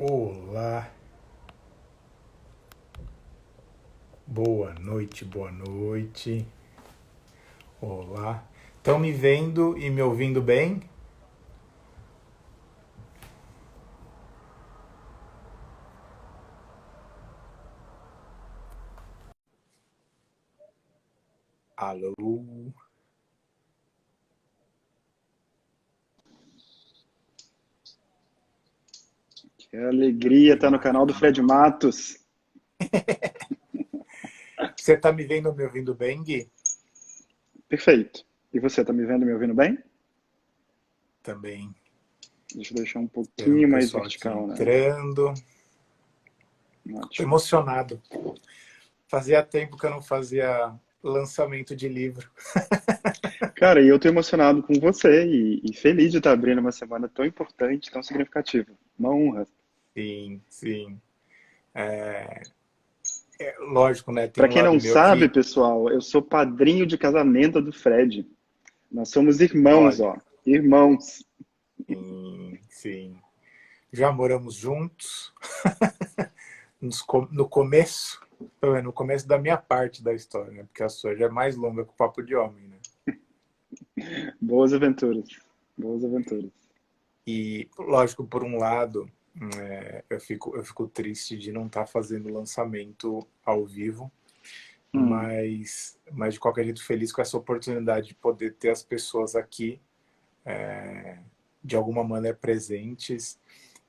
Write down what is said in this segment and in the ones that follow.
Olá, boa noite, boa noite. Olá. Estão me vendo e me ouvindo bem? Alô? Que alegria Que estar no canal do maravilha. Fred Matos. Você está me vendo e me ouvindo bem, Gui? Perfeito. E você, está me vendo e me ouvindo bem? Também. Deixa eu deixar um Vendo o pouquinho mais pessoal aqui vertical, né? entrando. Tô Ótimo. emocionado. Fazia tempo que eu não fazia lançamento de livro. Cara, e eu tô emocionado com você e feliz de estar abrindo uma semana tão importante, tão significativa. Uma honra. Sim, sim. Lógico, né? Tem Para um quem lado não meu sabe, que, pessoal, eu sou padrinho de casamento do Fred. Nós somos irmãos, olha, ó. Irmãos. sim, sim. Já moramos juntos. No começo, pelo menos no começo da minha parte da história, né? Porque a sua já é mais longa que o papo de homem, né? Boas aventuras. Boas aventuras. E, lógico, por um lado, eu fico triste de não estar fazendo lançamento ao vivo, Hum, mas de qualquer jeito feliz com essa oportunidade de poder ter as pessoas aqui, de alguma maneira presentes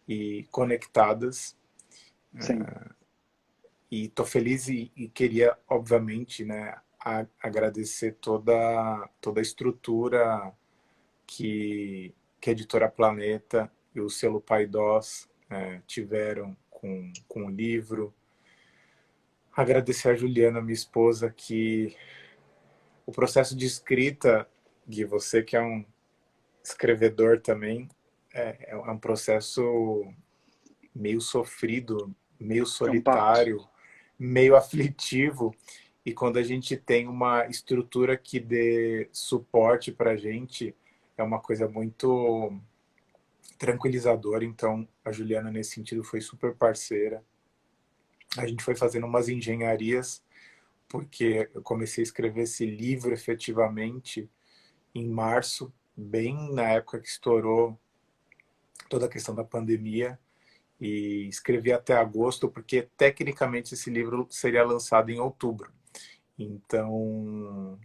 e conectadas. sim, E tô feliz e queria, obviamente, né, agradecer toda a estrutura que a Editora Planeta e o selo Paidós tiveram com o livro. Agradecer a Juliana, minha esposa, que o processo de escrita, Gui, você que é um escrevedor também, é um processo meio sofrido, meio é um parto. solitário, meio aflitivo. E quando a gente tem uma estrutura que dê suporte para a gente, é uma coisa muito tranquilizadora. Então, a Juliana, nesse sentido, foi super parceira. A gente foi fazendo umas engenharias, porque eu comecei a escrever esse livro efetivamente em março, bem na época que estourou toda a questão da pandemia. E escrevi até agosto, porque tecnicamente esse livro seria lançado em outubro. Então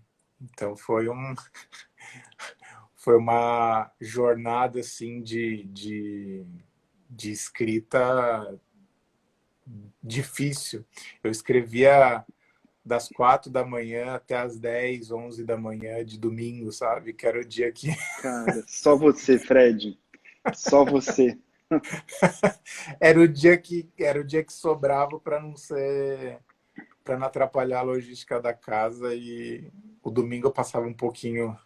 foi uma jornada assim de escrita difícil. Eu escrevia das 4 da manhã até as 10, 11 da manhã de domingo, sabe? Que era o dia que Cara, só você, Fred. Só você. era o dia que sobrava para não ser para não atrapalhar a logística da casa, e o domingo eu passava um pouquinho,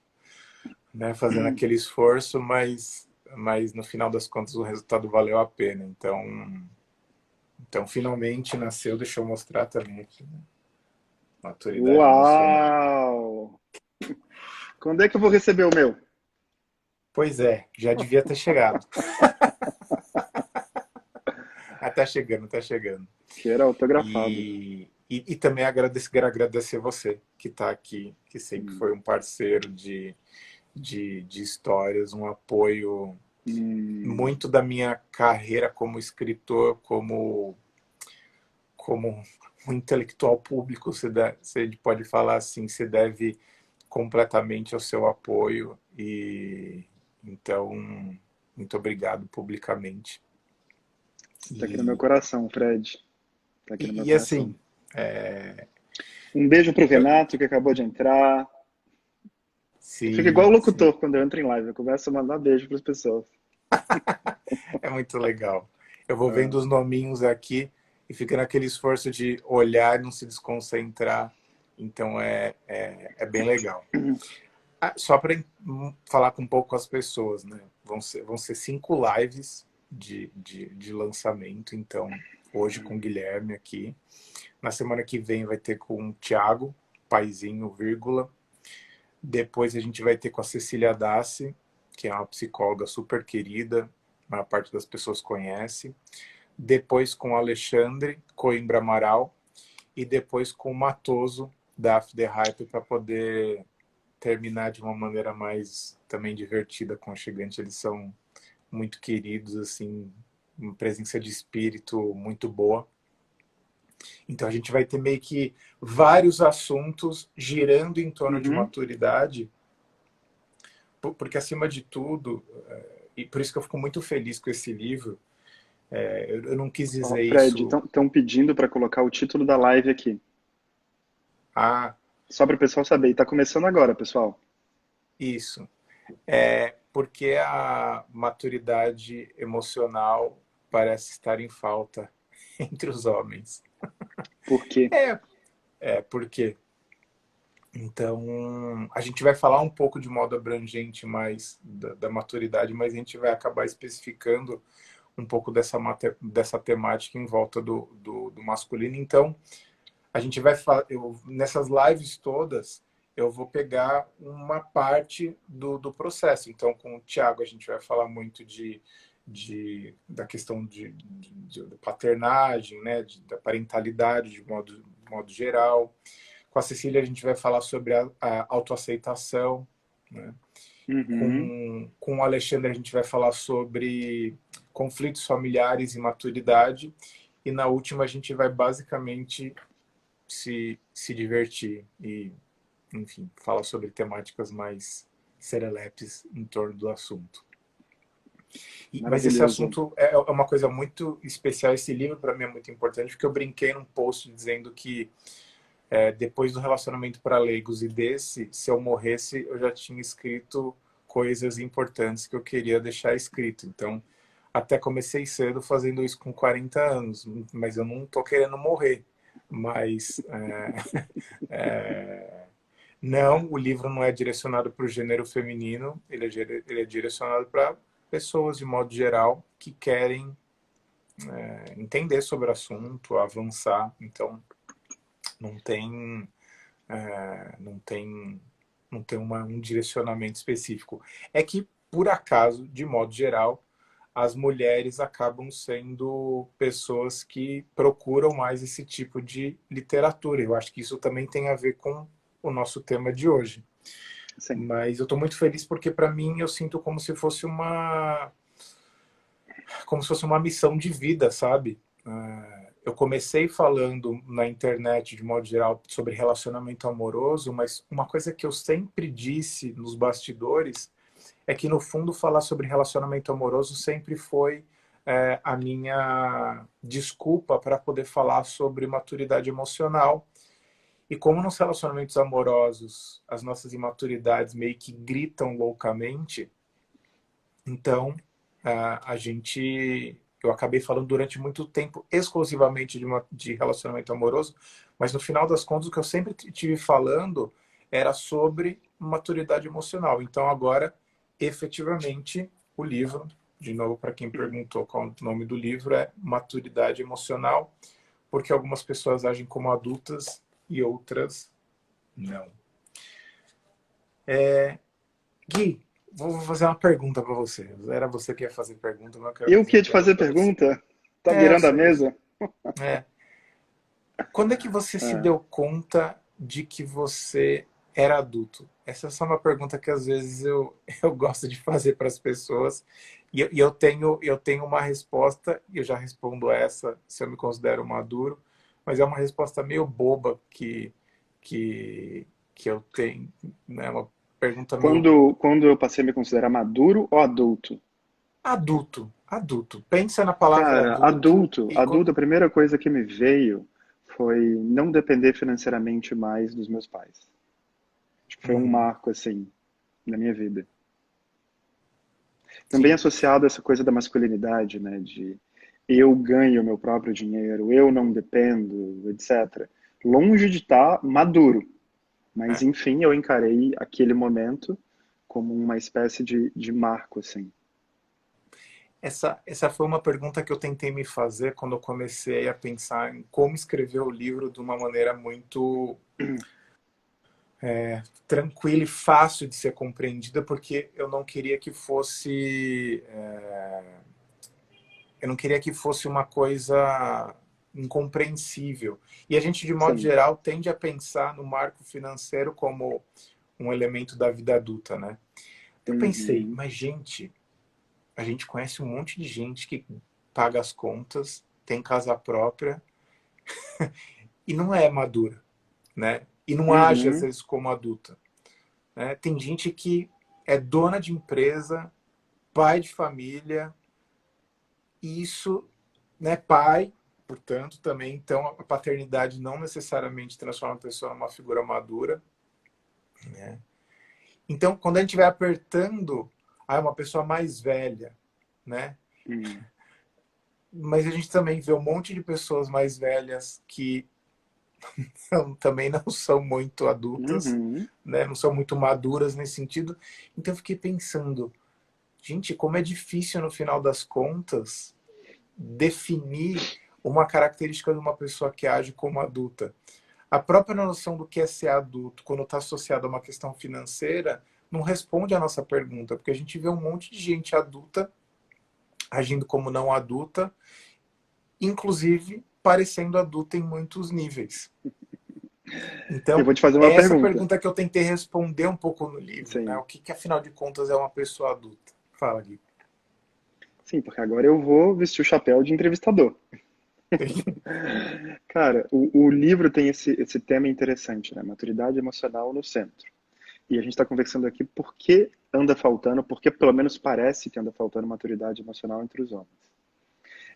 né, fazendo aquele esforço, mas no final das contas o resultado valeu a pena. Então finalmente nasceu, deixa eu mostrar também aqui, né? Maturidade emocional. Uau! Quando é que eu vou receber o meu? Pois é, já devia ter chegado. Ah, tá chegando, tá chegando. Que era autografado. E também quero agradecer você que está aqui, que sempre Hum, foi um parceiro de histórias, um apoio hum, muito da minha carreira como escritor, como um intelectual público, se pode falar assim, se deve completamente ao seu apoio. E então, muito obrigado publicamente. tá aqui no meu E, coração, Fred. Tá aqui no meu e coração. assim, é, Um beijo pro eu, Renato, que acabou de entrar. Eu fico igual o sim, sim, locutor quando eu entro em live. Eu começo a mandar beijo pras pessoas. é muito legal. Eu vou Ah, vendo os nominhos aqui e fica naquele esforço de olhar e não se desconcentrar. Então é bem legal. Ah, só para falar com um pouco com as pessoas, né? Vão ser 5 lives de lançamento. Então, hoje com o Guilherme aqui. Na semana que vem vai ter com o Thiago, Paizinho, vírgula. Depois a gente vai ter com a Cecília Dassi, que é uma psicóloga super querida, a maior parte das pessoas conhece. depois com o Alexandre Coimbra Amaral e depois com o Matoso da After the Hype para poder terminar de uma maneira mais também divertida, aconchegante. Eles são muito queridos, assim, uma presença de espírito muito boa. Então a gente vai ter meio que vários assuntos girando em torno de Uhum. maturidade, porque acima de tudo, e por isso que eu fico muito feliz com esse livro, eu não quis Ó, dizer Fred, isso, estão pedindo para colocar o título da live aqui. ah, Só para o pessoal saber. E tá começando agora, pessoal. isso, porque a maturidade emocional parece estar em falta entre os homens. Por quê? É, porque então a gente vai falar um pouco de modo abrangente mais da maturidade, mas a gente vai acabar especificando um pouco dessa temática em volta do masculino. Então, a gente vai falar, nessas lives todas, eu vou pegar uma parte do processo. Então, com o Tiago, a gente vai falar muito da questão de paternagem, né, da parentalidade de modo geral. Com a Cecília, a gente vai falar sobre a autoaceitação, né? Uhum. Com o Alexandre, a gente vai falar sobre conflitos familiares e maturidade. E na última, a gente vai basicamente se divertir e, enfim, falar sobre temáticas mais serelepes em torno do assunto. Mas esse Maravilhoso. assunto é uma coisa muito especial. Esse livro, para mim, é muito importante, porque eu brinquei num post dizendo que depois do relacionamento para leigos e desse, se eu morresse, eu já tinha escrito coisas importantes que eu queria deixar escrito. Então, até comecei cedo fazendo isso com 40 anos, mas eu não estou querendo morrer. Mas não, o livro não é direcionado para o gênero feminino, ele é direcionado para pessoas de modo geral que querem entender sobre o assunto, avançar. Então, não tem não tem, não tem um direcionamento específico. É que, por acaso, de modo geral, as mulheres acabam sendo pessoas que procuram mais esse tipo de literatura. Eu acho que isso também tem a ver com o nosso tema de hoje. Sim. Mas eu estou muito feliz porque, para mim, eu sinto como se fosse uma missão de vida, sabe? Eu comecei falando na internet, de modo geral, sobre relacionamento amoroso, mas uma coisa que eu sempre disse nos bastidores é que, no fundo, falar sobre relacionamento amoroso sempre foi a minha desculpa para poder falar sobre maturidade emocional. E como nos relacionamentos amorosos as nossas imaturidades meio que gritam loucamente, então eu acabei falando durante muito tempo exclusivamente de relacionamento amoroso, mas no final das contas o que eu sempre tive falando era sobre maturidade emocional. Então agora, efetivamente, o livro, de novo para quem perguntou qual é o nome do livro, é Maturidade Emocional, porque algumas pessoas agem como adultas e outras não. Gui, vou fazer uma pergunta para você. Era você que ia fazer pergunta, mas eu quero Eu fazer que ia uma te fazer pergunta para você. pergunta? Tá Eu virando a sei, eu mesa? sei. É. Quando é que você se É, deu conta de que você era adulto? Essa é só uma pergunta que às vezes eu gosto de fazer para as pessoas. E eu tenho uma resposta, e eu já respondo essa, se eu me considero maduro, mas é uma resposta meio boba que, que eu tenho. Né? Uma pergunta meio quando eu passei a me considerar maduro ou adulto? adulto. Adulto. Pensa na palavra Cara, adulto e adulto, a primeira coisa que me veio foi não depender financeiramente mais dos meus pais. Acho que foi um Uhum. marco, assim, na minha vida. Também Sim. associado a essa coisa da masculinidade, né? De eu ganho meu próprio dinheiro, eu não dependo, etc. Longe de estar maduro, mas É. enfim, eu encarei aquele momento como uma espécie de marco, assim. Essa foi uma pergunta que eu tentei me fazer quando eu comecei a pensar em como escrever o livro de uma maneira muito tranquila e fácil de ser compreendida, porque eu não queria que fosse eu não queria que fosse uma coisa incompreensível. E a gente, de modo Sim. geral, tende a pensar no marco financeiro como um elemento da vida adulta, né? Eu pensei, Uhum. mas gente, a gente conhece um monte de gente que paga as contas, tem casa própria e não é madura, né? E não age, às Uhum. vezes, como adulta, né? Tem gente que é dona de empresa, pai de família, e isso, né, pai, portanto, também, então, a paternidade não necessariamente transforma a pessoa numa figura madura, né? Então, quando a gente vai apertando, uma pessoa mais velha, né? Uhum. Mas a gente também vê um monte de pessoas mais velhas que também não são muito adultas, Uhum. né? Não são muito maduras nesse sentido. Então, eu fiquei pensando, gente, como é difícil, no final das contas, definir uma característica de uma pessoa que age como adulta. A própria noção do que é ser adulto, quando está associado a uma questão financeira, não responde à nossa pergunta, porque a gente vê um monte de gente adulta agindo como não adulta, inclusive parecendo adulta em muitos níveis. Eu Então, vou te fazer é uma essa pergunta. pergunta que eu tentei responder um pouco no livro, né? Sim. O que, afinal de contas, é uma pessoa adulta? Fala, Gui. Sim, porque agora eu vou vestir o chapéu de entrevistador. Cara, o livro tem esse tema interessante, né? Maturidade emocional no centro. E a gente está conversando aqui por que anda faltando, porque pelo menos parece que anda faltando maturidade emocional entre os homens.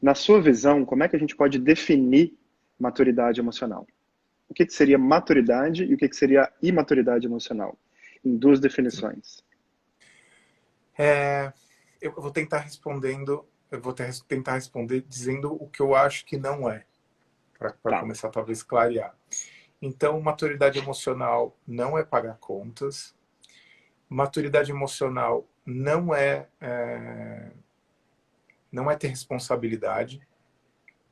Na sua visão, como é que a gente pode definir maturidade emocional? O que seria maturidade e o que seria imaturidade emocional? Em duas definições. Eu vou tentar respondendo, tentar responder dizendo o que eu acho que não é, para Tá. começar talvez clarear. Então, maturidade emocional não é pagar contas. Maturidade emocional não é ter responsabilidade.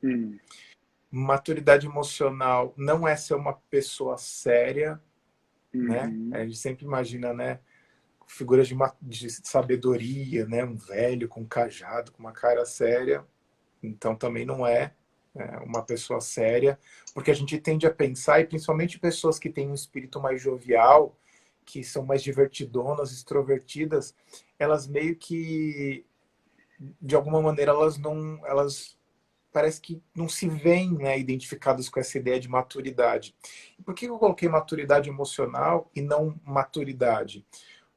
Hum. Maturidade emocional não é ser uma pessoa séria, né? A Uhum. gente sempre imagina, né, figuras de sabedoria, né, um velho com um cajado, com uma cara séria. Então também não é uma pessoa séria, porque a gente tende a pensar, e principalmente pessoas que têm um espírito mais jovial, que são mais divertidonas, extrovertidas, elas meio que, de alguma maneira, elas parece que não se veem, né, identificadas com essa ideia de maturidade. E por que eu coloquei maturidade emocional e não maturidade?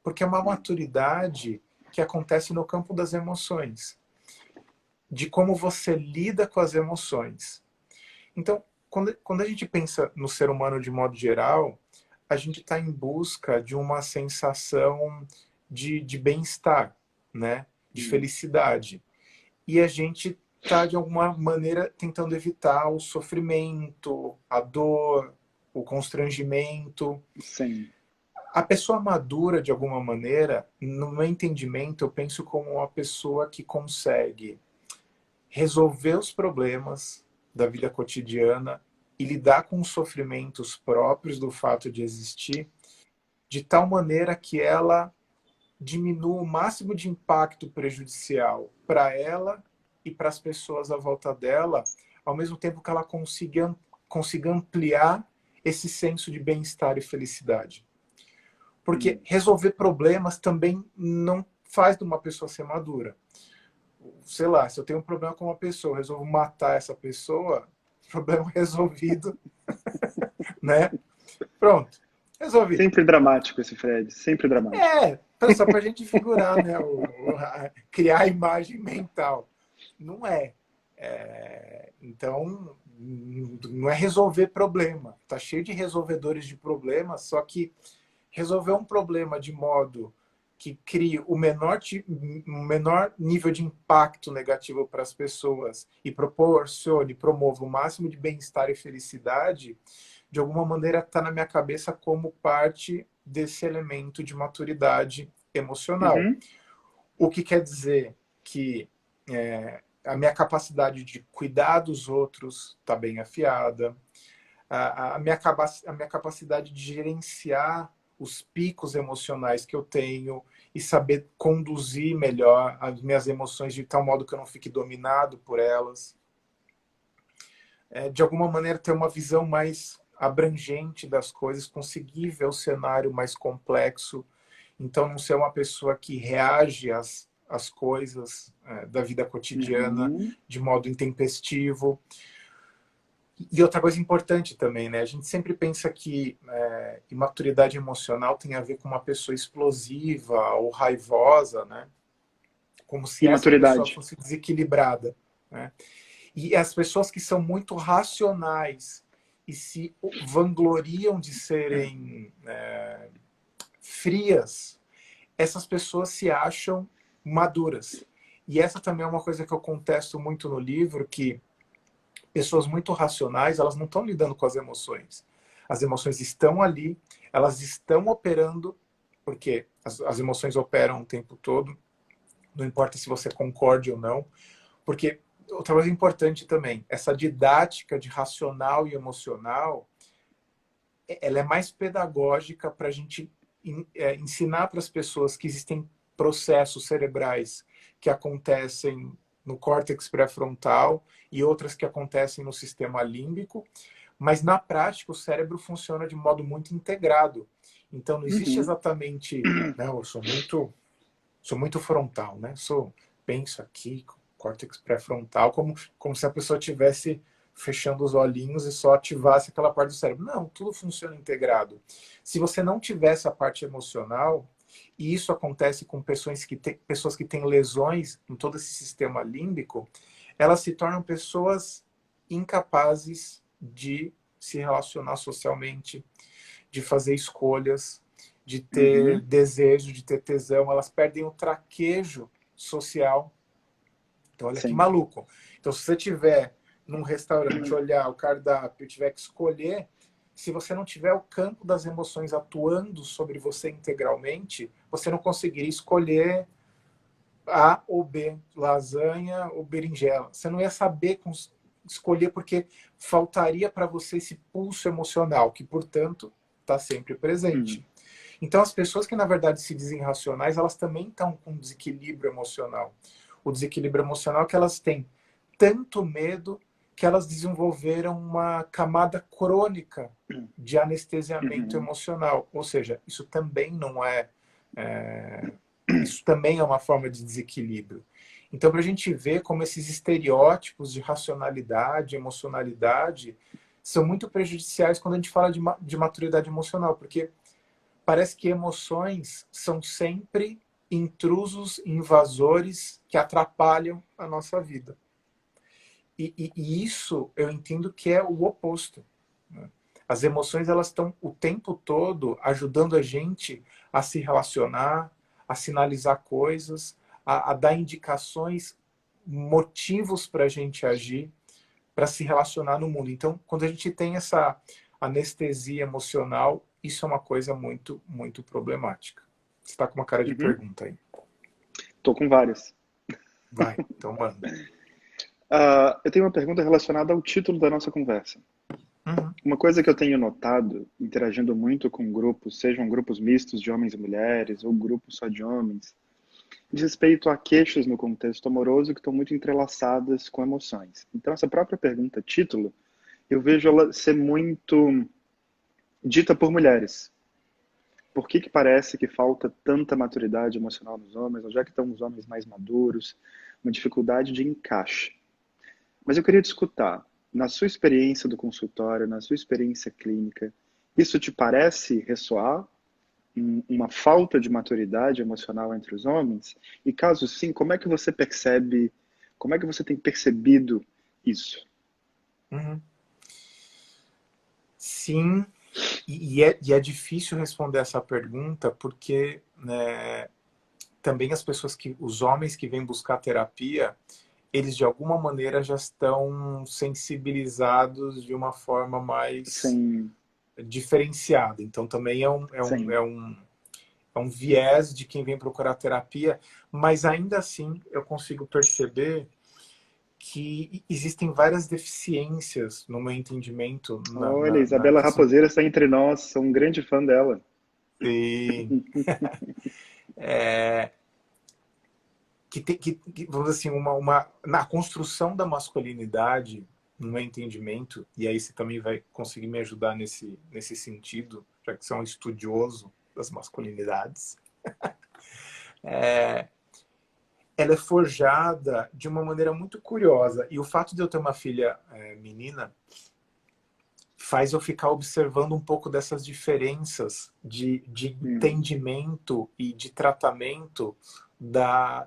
Porque é uma maturidade que acontece no campo das emoções, de como você lida com as emoções. Então, quando a gente pensa no ser humano de modo geral, a gente está em busca de uma sensação de bem-estar, né? De Hum. felicidade. E a gente está, de alguma maneira, tentando evitar o sofrimento, a dor, o constrangimento. Sim. A pessoa madura, de alguma maneira, no meu entendimento, eu penso como uma pessoa que consegue resolver os problemas da vida cotidiana e lidar com os sofrimentos próprios do fato de existir, de tal maneira que ela diminua o máximo de impacto prejudicial para ela e para as pessoas à volta dela, ao mesmo tempo que ela consiga ampliar esse senso de bem-estar e felicidade. Porque Hum. resolver problemas também não faz de uma pessoa ser madura. Sei lá, se eu tenho um problema com uma pessoa, resolvo matar essa pessoa, problema resolvido, né? Pronto, resolvido. Sempre dramático esse Fred, sempre dramático. Só para a gente figurar, né? Criar a imagem mental. Não é. Então, não é resolver problema. Tá cheio de resolvedores de problemas, só que resolver um problema de modo que crie o menor nível de impacto negativo para as pessoas e promova o máximo de bem-estar e felicidade, de alguma maneira está na minha cabeça como parte desse elemento de maturidade emocional. Uhum. O que quer dizer que a minha capacidade de cuidar dos outros está bem afiada, a minha capacidade de gerenciar os picos emocionais que eu tenho e saber conduzir melhor as minhas emoções de tal modo que eu não fique dominado por elas. De alguma maneira, ter uma visão mais abrangente das coisas, conseguir ver o cenário mais complexo. Então, não ser uma pessoa que reage às coisas da vida cotidiana Uhum. de modo intempestivo. E outra coisa importante também, né? A gente sempre pensa que imaturidade emocional tem a ver com uma pessoa explosiva ou raivosa, né? Como se essa pessoa Imaturidade. fosse desequilibrada, né? E as pessoas que são muito racionais e se vangloriam de serem frias, essas pessoas se acham maduras. E essa também é uma coisa que eu contesto muito no livro, que pessoas muito racionais, elas não estão lidando com as emoções. As emoções estão ali, elas estão operando, porque as emoções operam o tempo todo, não importa se você concorde ou não, porque outra coisa importante também, essa didática de racional e emocional, ela é mais pedagógica para a gente ensinar para as pessoas que existem processos cerebrais que acontecem no córtex pré-frontal e outras que acontecem no sistema límbico, mas na prática o cérebro funciona de modo muito integrado. Então não existe Uhum. exatamente, não, eu sou muito frontal, né? Penso aqui, córtex pré-frontal, como se a pessoa tivesse fechando os olhinhos e só ativasse aquela parte do cérebro. Não, tudo funciona integrado. Se você não tiver essa parte emocional, e isso acontece com pessoas que têm lesões em todo esse sistema límbico, elas se tornam pessoas incapazes de se relacionar socialmente, de fazer escolhas, de ter Uhum. desejo, de ter tesão. Elas perdem o traquejo social. Então, olha que Sim. maluco. Então, se você tiver num restaurante, olhar o cardápio, tiver que escolher, se você não tiver o campo das emoções atuando sobre você integralmente, você não conseguiria escolher A ou B, lasanha ou berinjela. Você não ia saber escolher porque faltaria para você esse pulso emocional, que, portanto, está sempre Uhum. presente. Então, as pessoas que, na verdade, se dizem racionais, elas também estão com desequilíbrio emocional. O desequilíbrio emocional é que elas têm tanto medo que elas desenvolveram uma camada crônica de anestesiamento Uhum. emocional. Ou seja, isso também não isso também é uma forma de desequilíbrio. Então, para a gente ver como esses estereótipos de racionalidade, emocionalidade, são muito prejudiciais quando a gente fala de maturidade emocional, porque parece que emoções são sempre intrusos, invasores que atrapalham a nossa vida. E isso eu entendo que é o oposto, né? As emoções elas estão o tempo todo ajudando a gente a se relacionar, a sinalizar coisas, a dar indicações, motivos para a gente agir, para se relacionar no mundo. Então, quando a gente tem essa anestesia emocional, isso é uma coisa muito, muito problemática. Você está com uma cara de Uhum. pergunta aí. Tô com várias. Vai, então manda. Eu tenho uma pergunta relacionada ao título da nossa conversa. Uhum, Uma coisa que eu tenho notado, interagindo muito com grupos, sejam grupos mistos de homens e mulheres, ou grupos só de homens, diz respeito a queixas no contexto amoroso que estão muito entrelaçadas com emoções. Então, essa própria pergunta, título, eu vejo ela ser muito dita por mulheres. Por que que parece que falta tanta maturidade emocional nos homens, ou já que estão os homens mais maduros, uma dificuldade de encaixe? Mas eu queria te escutar, na sua experiência do consultório, na sua experiência clínica, isso te parece ressoar uma falta de maturidade emocional entre os homens? E caso sim, como é que você percebe, como é que você tem percebido isso? uhum. Sim, e é difícil responder essa pergunta porque, né, também os homens que vêm buscar terapia, eles de alguma maneira já estão sensibilizados de uma forma mais Sem, diferenciada. Então também sem. é um viés de quem vem procurar terapia, mas ainda assim eu consigo perceber que existem várias deficiências no meu entendimento Olha, na Isabela questão. Raposeira está entre nós, sou um grande fã dela. Sim. vamos dizer assim, na construção da masculinidade, no meu entendimento, e aí você também vai conseguir me ajudar nesse sentido, já que você é um estudioso das masculinidades, ela é forjada de uma maneira muito curiosa. E o fato de eu ter uma filha menina faz eu ficar observando um pouco dessas diferenças de entendimento e de tratamento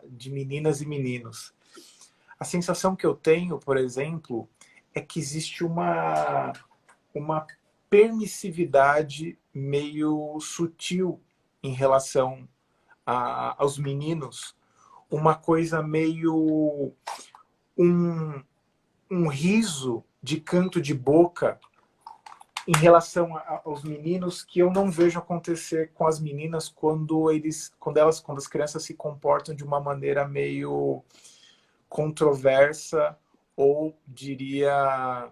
de meninas e meninos. A sensação que eu tenho, por exemplo, é que existe uma permissividade meio sutil em relação aos meninos, uma coisa meio um riso de canto de boca em relação aos meninos que eu não vejo acontecer com as meninas quando as crianças se comportam de uma maneira meio controversa ou diria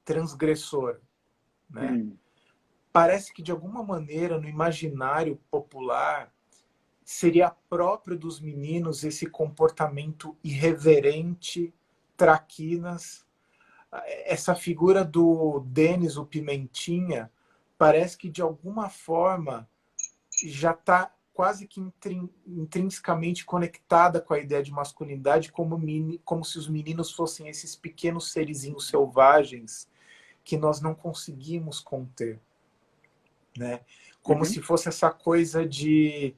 transgressora, né? Parece que de alguma maneira no imaginário popular seria próprio dos meninos esse comportamento irreverente, traquinas. Essa figura do Denis, o Pimentinha, parece que de alguma forma já está quase que intrinsecamente conectada com a ideia de masculinidade, como se os meninos fossem esses pequenos serizinhos selvagens que nós não conseguimos conter, né? Como se fosse essa coisa de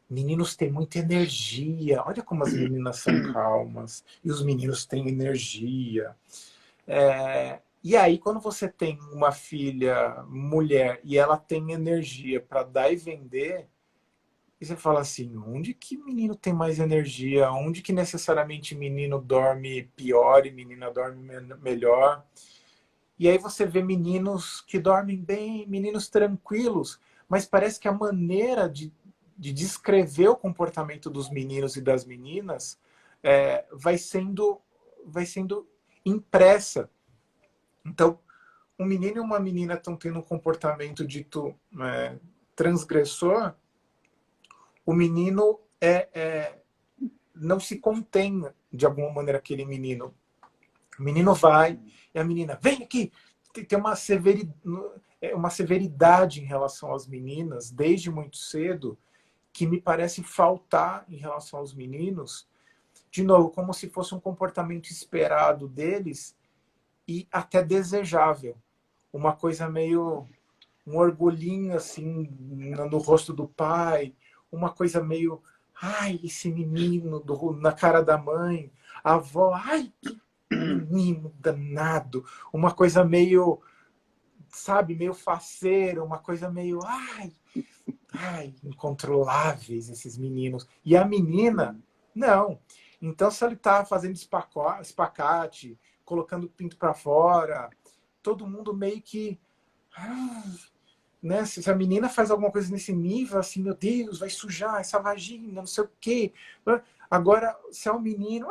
meninos têm muita energia. Olha como as meninas são calmas e os meninos têm energia. E aí, quando você tem uma filha mulher e ela tem energia para dar e vender, e você fala assim, onde que menino tem mais energia? Onde que necessariamente menino dorme pior e menina dorme melhor? E aí você vê meninos que dormem bem, meninos tranquilos, mas parece que a maneira de descrever o comportamento dos meninos e das meninas vai sendo impressa. Então, um menino e uma menina estão tendo um comportamento dito transgressor, o menino não se contém de alguma maneira aquele menino. O menino vai e a menina, vem aqui! Tem uma severidade em relação às meninas, desde muito cedo, que me parece faltar em relação aos meninos. De novo, como se fosse um comportamento esperado deles e até desejável. Uma coisa meio... um orgulhinho assim no rosto do pai, uma coisa meio... ai, esse menino na cara da mãe. A avó, ai, que menino danado. Uma coisa meio, sabe, meio faceira, uma coisa meio... ai, incontroláveis esses meninos. E a menina, não. Então, se ele está fazendo espacate, colocando o pinto para fora, todo mundo meio que... né? Se a menina faz alguma coisa nesse nível, assim, meu Deus, vai sujar essa vagina, não sei o quê. Agora, se é um menino,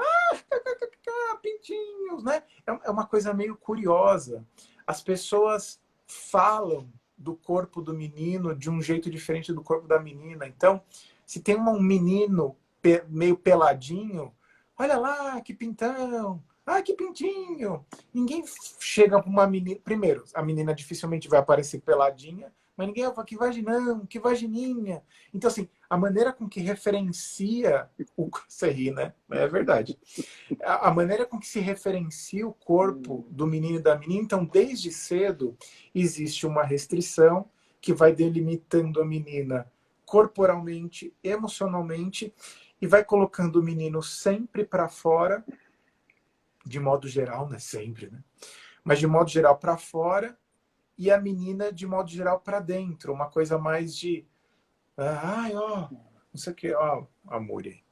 pintinhos, né? É uma coisa meio curiosa. As pessoas falam do corpo do menino de um jeito diferente do corpo da menina. Então, se tem um menino meio peladinho, olha lá, que pintão, que pintinho. Ninguém chega para uma menina... Primeiro, a menina dificilmente vai aparecer peladinha, mas ninguém vai falar que vaginão, que vagininha. Então, assim, a maneira com que referencia... Você ri, né? É verdade. A maneira com que se referencia o corpo do menino e da menina, então, desde cedo, existe uma restrição que vai delimitando a menina corporalmente, emocionalmente, e vai colocando o menino sempre para fora, de modo geral, né? Sempre, né? Mas de modo geral para fora, e a menina de modo geral para dentro, uma coisa mais de não sei o que, amor aí.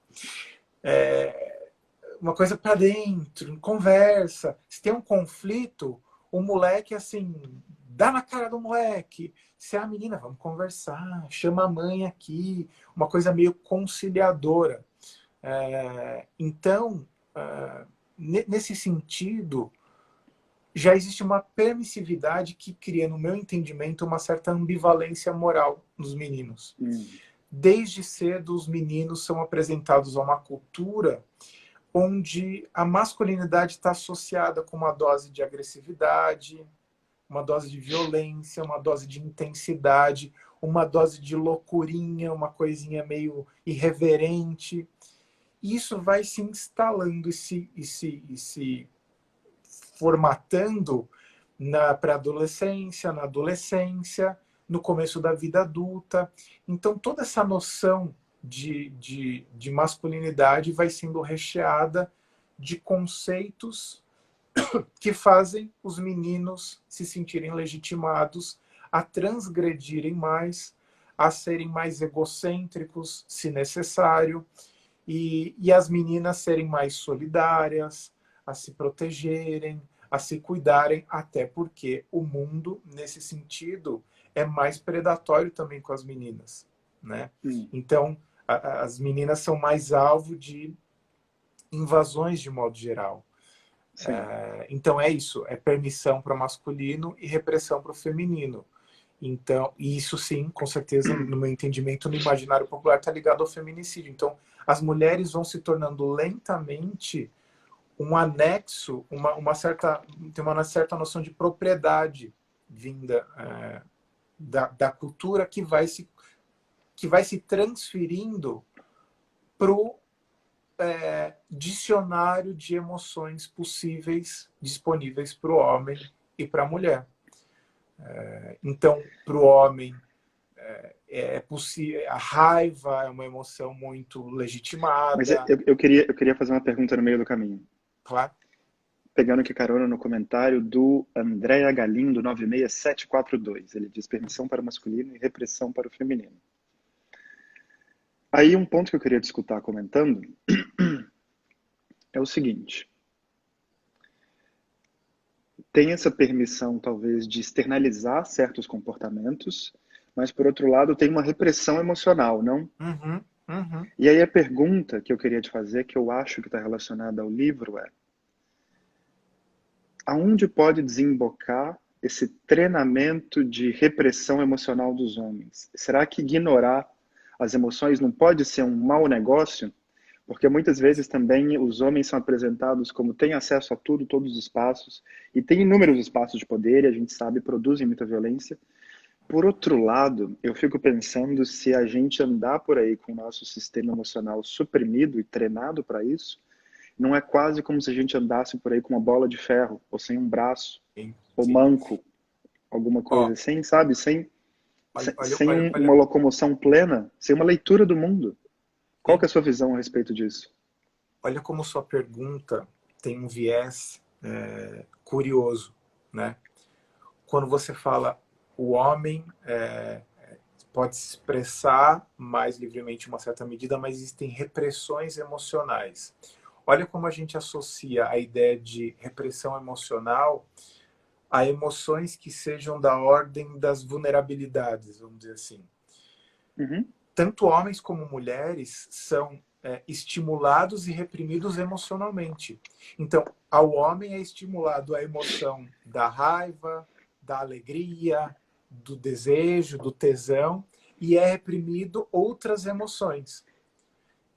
Uma coisa para dentro, conversa. Se tem um conflito, o moleque, assim, dá na cara do moleque. Se é a menina, vamos conversar, chama a mãe aqui. Uma coisa meio conciliadora. Então, nesse sentido, já existe uma permissividade que cria, no meu entendimento, uma certa ambivalência moral nos meninos. Desde cedo, os meninos são apresentados a uma cultura onde a masculinidade está associada com uma dose de agressividade, uma dose de violência, uma dose de intensidade, uma dose de loucurinha, uma coisinha meio irreverente. E isso vai se instalando e se formatando na pré-adolescência, na adolescência, no começo da vida adulta. Então, toda essa noção de masculinidade vai sendo recheada de conceitos que fazem os meninos se sentirem legitimados a transgredirem mais, a serem mais egocêntricos, se necessário, e as meninas serem mais solidárias, a se protegerem, a se cuidarem, até porque o mundo, nesse sentido, é mais predatório também com as meninas, né? Então, as meninas são mais alvo de invasões de modo geral. Então é isso, é permissão para o masculino e repressão para o feminino. Então, e isso sim, com certeza, no meu entendimento, no imaginário popular está ligado ao feminicídio. Então, as mulheres vão se tornando lentamente um anexo, tem uma certa noção de propriedade vinda da cultura que vai se transferindo para o dicionário de emoções possíveis, disponíveis para o homem e para a mulher. Então, para o homem, é possível, a raiva é uma emoção muito legitimada. Mas eu queria fazer uma pergunta no meio do caminho. Claro. Pegando aqui carona no comentário do Andréa Galindo, 96742. Ele diz permissão para o masculino e repressão para o feminino. Aí um ponto que eu queria discutir comentando é o seguinte. Tem essa permissão, talvez, de externalizar certos comportamentos, mas, por outro lado, tem uma repressão emocional, não? E aí a pergunta que eu queria te fazer, que eu acho que está relacionada ao livro, é: aonde pode desembocar esse treinamento de repressão emocional dos homens? Será que ignorar as emoções não pode ser um mau negócio? Porque muitas vezes também os homens são apresentados como têm acesso a tudo, todos os espaços, e têm inúmeros espaços de poder, e a gente sabe, produzem muita violência. Por outro lado, eu fico pensando se a gente andar por aí com o nosso sistema emocional suprimido e treinado para isso, não é quase como se a gente andasse por aí com uma bola de ferro, ou sem um braço, ou manco, alguma coisa assim, sabe? Sem uma locomoção plena, sem uma leitura do mundo. Qual que é a sua visão a respeito disso? Olha como sua pergunta tem um viés curioso, né? Quando você fala o homem pode se expressar mais livremente em uma certa medida, mas existem repressões emocionais. Olha como a gente associa a ideia de repressão emocional a emoções que sejam da ordem das vulnerabilidades, vamos dizer assim. Tanto homens como mulheres são estimulados e reprimidos emocionalmente. Então, ao homem é estimulado a emoção da raiva, da alegria, do desejo, do tesão, e é reprimido outras emoções,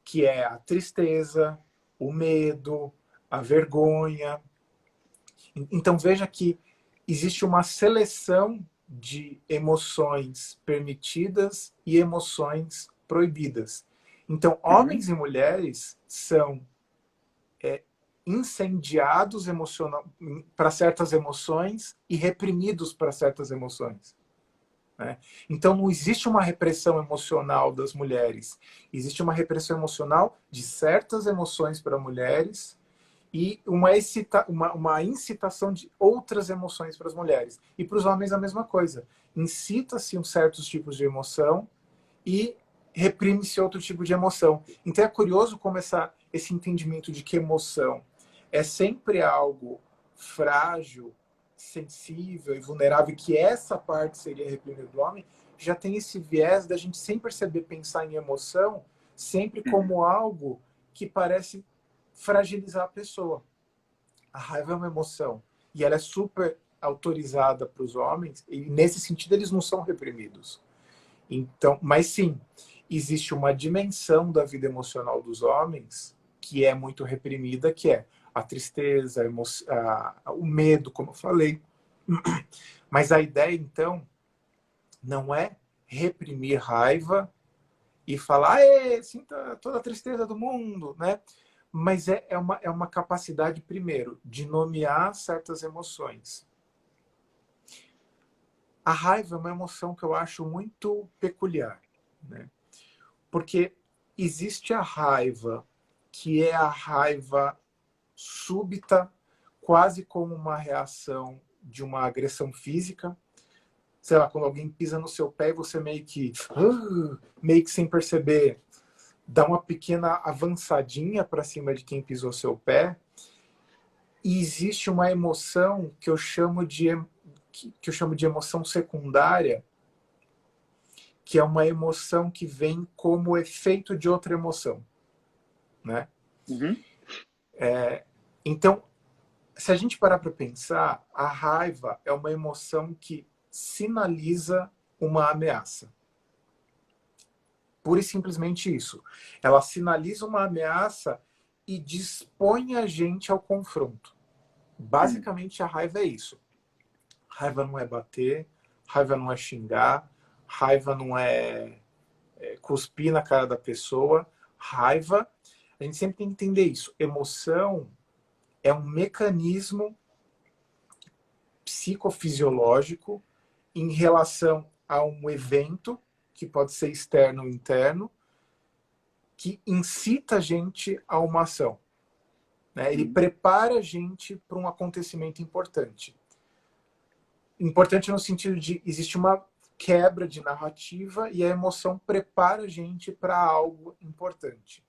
que é a tristeza, o medo, a vergonha. Então, veja que existe uma seleção de emoções permitidas e emoções proibidas. Então, homens e mulheres são incendiados para certas emoções e reprimidos para certas emoções. Né? Então, não existe uma repressão emocional das mulheres. Existe uma repressão emocional de certas emoções para mulheres e uma incitação de outras emoções para as mulheres. E para os homens a mesma coisa. Incita-se um certos tipos de emoção e reprime-se outro tipo de emoção. Então é curioso como esse entendimento de que emoção é sempre algo frágil, sensível e vulnerável, que essa parte seria reprimida do homem, já tem esse viés da gente sem perceber pensar em emoção sempre como algo que parece fragilizar a pessoa. A raiva é uma emoção. e ela é super autorizada para os homens, e nesse sentido eles não são reprimidos. Então, mas sim, existe uma dimensão da vida emocional dos homens que é muito reprimida, que é a tristeza, o medo, como eu falei. Mas a ideia, então, não é reprimir raiva e falar, sinta toda a tristeza do mundo, né? Mas é uma capacidade, primeiro, de nomear certas emoções. A raiva é uma emoção que eu acho muito peculiar, né? Porque existe a raiva, que é a raiva súbita, quase como uma reação de uma agressão física. Sei lá, quando alguém pisa no seu pé e você meio que sem perceber, dá uma pequena avançadinha para cima de quem pisou seu pé. E existe uma emoção que eu chamo de emoção secundária, que é uma emoção que vem como efeito de outra emoção, né? Uhum. Então, se a gente parar para pensar, a raiva é uma emoção que sinaliza uma ameaça. Pura e simplesmente isso. Ela sinaliza uma ameaça e dispõe a gente ao confronto. Basicamente, a raiva é isso. Raiva não é bater, raiva não é xingar, raiva não é cuspir na cara da pessoa. Raiva, a gente sempre tem que entender isso. Emoção é um mecanismo psicofisiológico em relação a um evento, que pode ser externo ou interno, que incita a gente a uma ação, né? Ele prepara a gente para um acontecimento importante. Importante no sentido de existe uma quebra de narrativa e a emoção prepara a gente para algo importante.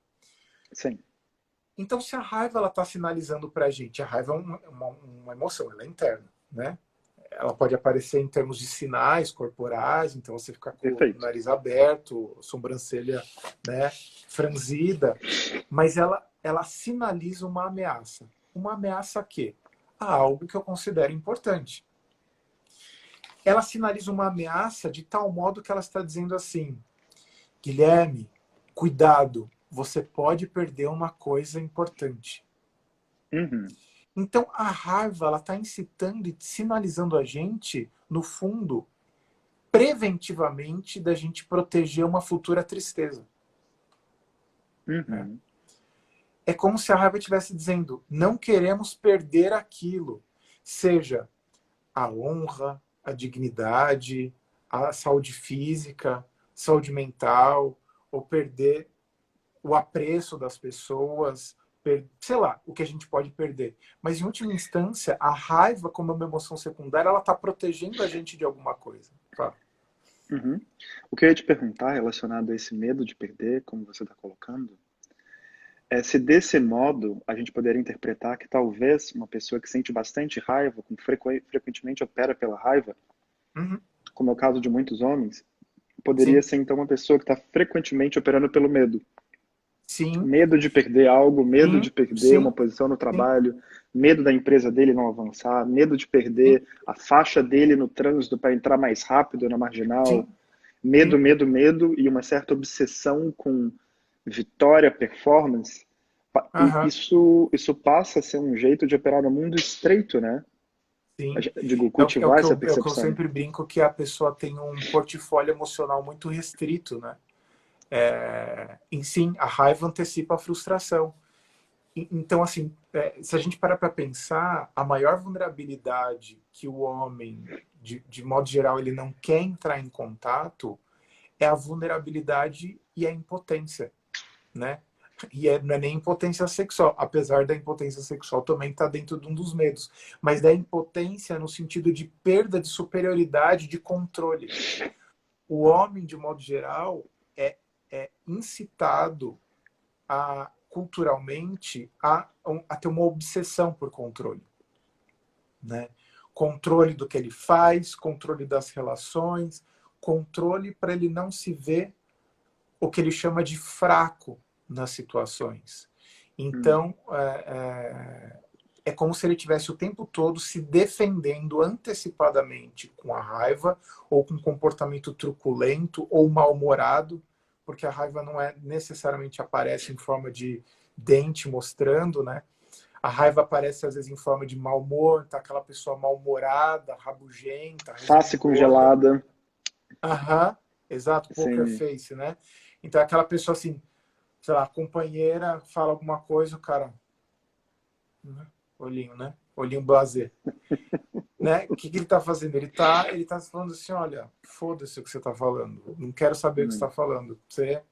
Sim. Então, se a raiva está sinalizando para a gente, a raiva é uma emoção, ela é interna, né? Ela pode aparecer em termos de sinais corporais, então você fica com o nariz aberto, sobrancelha, né, franzida, mas ela sinaliza uma ameaça. Uma ameaça a quê? A algo que eu considero importante. Ela sinaliza uma ameaça de tal modo que ela está dizendo assim, Guilherme, cuidado, você pode perder uma coisa importante. Uhum. Então, a raiva ela está incitando e sinalizando a gente, no fundo, preventivamente, da gente proteger uma futura tristeza. Né? Uhum. É como se a raiva estivesse dizendo, não queremos perder aquilo. Seja a honra, a dignidade, a saúde física, saúde mental, ou perder o apreço das pessoas, sei lá, o que a gente pode perder. Mas, em última instância, a raiva, como uma emoção secundária, ela está protegendo a gente de alguma coisa. Tá? Uhum. O que eu ia te perguntar relacionado a esse medo de perder, como você está colocando, é se desse modo a gente poderia interpretar que talvez uma pessoa que sente bastante raiva, que frequentemente opera pela raiva, Uhum. como é o caso de muitos homens, poderia Sim. ser então uma pessoa que está frequentemente operando pelo medo. Sim. Medo de perder algo, medo Sim. de perder uma Sim. posição no Sim. trabalho, medo da empresa dele não avançar, medo de perder a faixa dele no trânsito para entrar mais rápido na marginal, Sim. medo, Sim. medo, medo e uma certa obsessão com vitória, performance. Aham. Isso passa a ser um jeito de operar no mundo estreito, né? Sim. Digo, É o cultivar que essa eu percepção. sempre brinco que a pessoa tem um portfólio emocional muito restrito, né? Sim, a raiva antecipa a frustração. Então, assim, se a gente parar para pensar, a maior vulnerabilidade que o homem, de modo geral, ele não quer entrar em contato é a vulnerabilidade e a impotência, né? E não é nem impotência sexual, apesar da impotência sexual também estar dentro de um dos medos, mas da impotência no sentido de perda de superioridade, de controle. O homem, de modo geral, é incitado culturalmente a ter uma obsessão por controle, né? Controle do que ele faz, controle das relações, controle para ele não se ver o que ele chama de fraco nas situações. Então, é como se ele tivesse o tempo todo se defendendo antecipadamente com a raiva, ou com um comportamento truculento ou mal-humorado, porque a raiva não é necessariamente aparece em forma de dente mostrando, né? A raiva aparece às vezes em forma de mau humor, tá aquela pessoa mal-humorada, rabugenta, Face resmungona. congelada. Aham, exato, poker Sim. face, né? Então aquela pessoa assim, sei lá, a companheira fala alguma coisa, o cara, né? Olhinho, né? Olhinho blasé. Né? O que, que ele está fazendo? Ele tá falando assim, olha, foda-se o que você está falando. Não quero saber o que você está Hum. falando. Você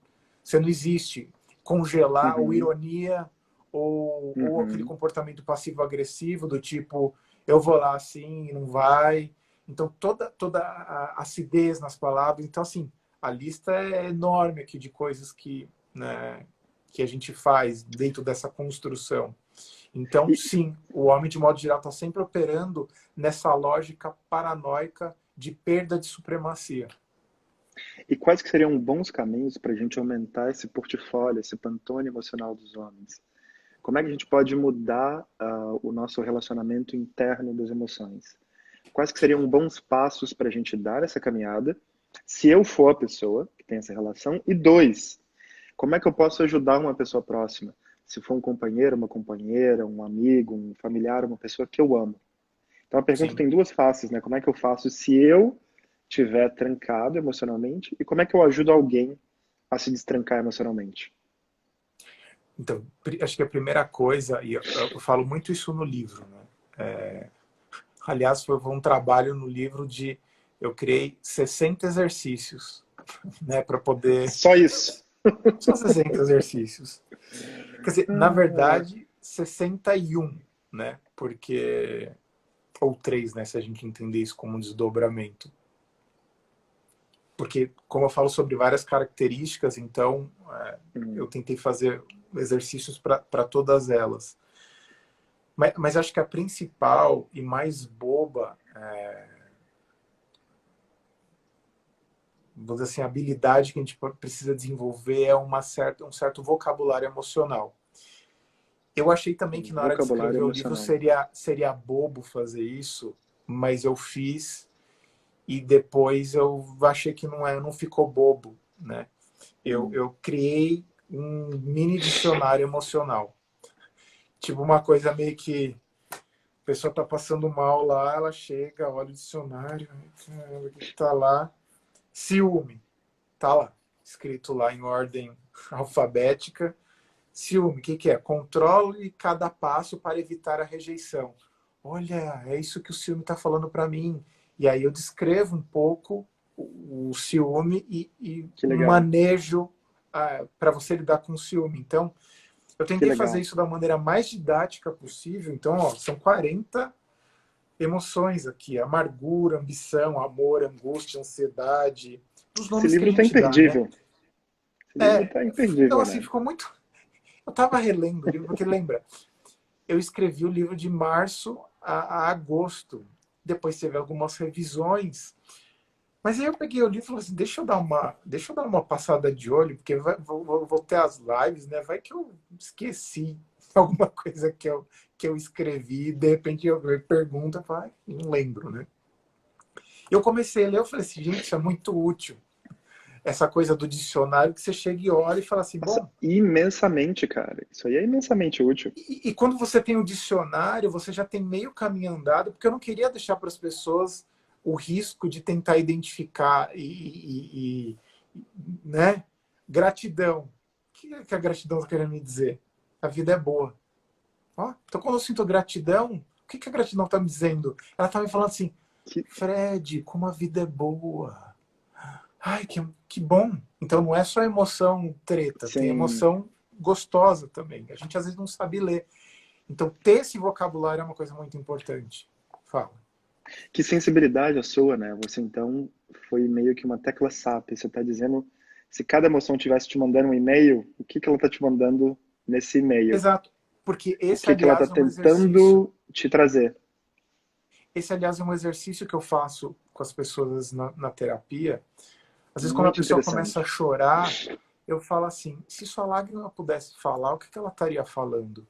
não existe. Congelar ou Uhum. ironia ou aquele Uhum. comportamento passivo-agressivo do tipo, eu vou lá assim e não vai. Então, toda a acidez nas palavras. Então, assim, a lista é enorme aqui de coisas que, né, que a gente faz dentro dessa construção. Então, E, sim, o homem, de modo geral, está sempre operando nessa lógica paranoica de perda de supremacia. e quais que seriam bons caminhos para a gente aumentar esse portfólio, esse pantone emocional dos homens? Como é que a gente pode mudar o nosso relacionamento interno das emoções? Quais que seriam bons passos para a gente dar essa caminhada, se eu for a pessoa que tem essa relação? E dois, como é que eu posso ajudar uma pessoa próxima? Se for um companheiro, uma companheira, um amigo, um familiar, uma pessoa que eu amo. Então a pergunta Sim. tem duas faces, né? Como é que eu faço se eu estiver trancado emocionalmente e como é que eu ajudo alguém a se destrancar emocionalmente? Então, acho que a primeira coisa, e eu falo muito isso no livro, né? Aliás, foi um trabalho no livro de. Eu criei 60 exercícios, né, para poder. Só isso. Só 60 exercícios. Quer dizer, na verdade, 61, né? Porque. Ou 3, né? Se a gente entender isso como um desdobramento. Porque, como eu falo sobre várias características, então eu tentei fazer exercícios para todas elas. Mas acho que a principal e mais boba, vamos dizer assim, a habilidade que a gente precisa desenvolver é um certo vocabulário emocional. Eu achei também que na hora de Vocabulário escrever o livro emocional. seria bobo fazer isso, mas eu fiz e depois eu achei que não ficou bobo, né? Eu criei um mini dicionário emocional. Tipo uma coisa meio que a pessoa tá passando mal lá, ela chega, olha o dicionário, caramba, o que tá lá? Ciúme, tá lá, escrito lá em ordem alfabética. Ciúme, o que, que é? Controle cada passo para evitar a rejeição. Olha, é isso que o ciúme está falando para mim. E aí eu descrevo um pouco o ciúme e Que legal. manejo para você lidar com o ciúme. Então, eu Que tentei fazer legal. isso da maneira mais didática possível. Então, ó, são 40 emoções aqui: amargura, ambição, amor, angústia, ansiedade, os Esse nomes que a livro tá gente dá, né? imperdível. Esse livro tá Então imperdível, assim, né? ficou muito. Eu estava relendo o livro, porque lembra, eu escrevi o livro de março a agosto. Depois teve algumas revisões. Mas aí eu peguei o livro e falei assim, deixa eu dar uma passada de olho, porque vou ter as lives, né? Vai que eu esqueci alguma coisa que eu escrevi, e de repente eu pergunto, vai, não lembro, né? Eu comecei a ler, eu falei assim, gente, isso é muito útil. Essa coisa do dicionário que você chega e olha e fala assim, Nossa, bom, imensamente, cara. Isso aí é imensamente útil. e quando você tem o dicionário, você já tem meio caminho andado, porque eu não queria deixar para as pessoas o risco de tentar identificar né? Gratidão. O que a gratidão está querendo me dizer? A vida é boa. Ó, então, quando eu sinto gratidão, o que a gratidão está me dizendo? Ela está me falando assim, Que, Fred, como a vida é boa. Ai, que bom. Então, não é só emoção treta, tem sim, emoção gostosa também. A gente às vezes não sabe ler. Então, ter esse vocabulário é uma coisa muito importante. Fala. que sensibilidade a sua, né? Você então foi meio que uma tecla SAP. Você está dizendo, se cada emoção tivesse te mandando um e-mail, o que que ela está te mandando nesse e-mail? Exato. Porque O esse, que que ela está aliás, é um exercício. tentando te trazer? Esse, aliás, é um exercício que eu faço com as pessoas na terapia. Às vezes, quando a Muito pessoa começa a interessante. chorar, eu falo assim: se sua lágrima pudesse falar, o que ela estaria falando?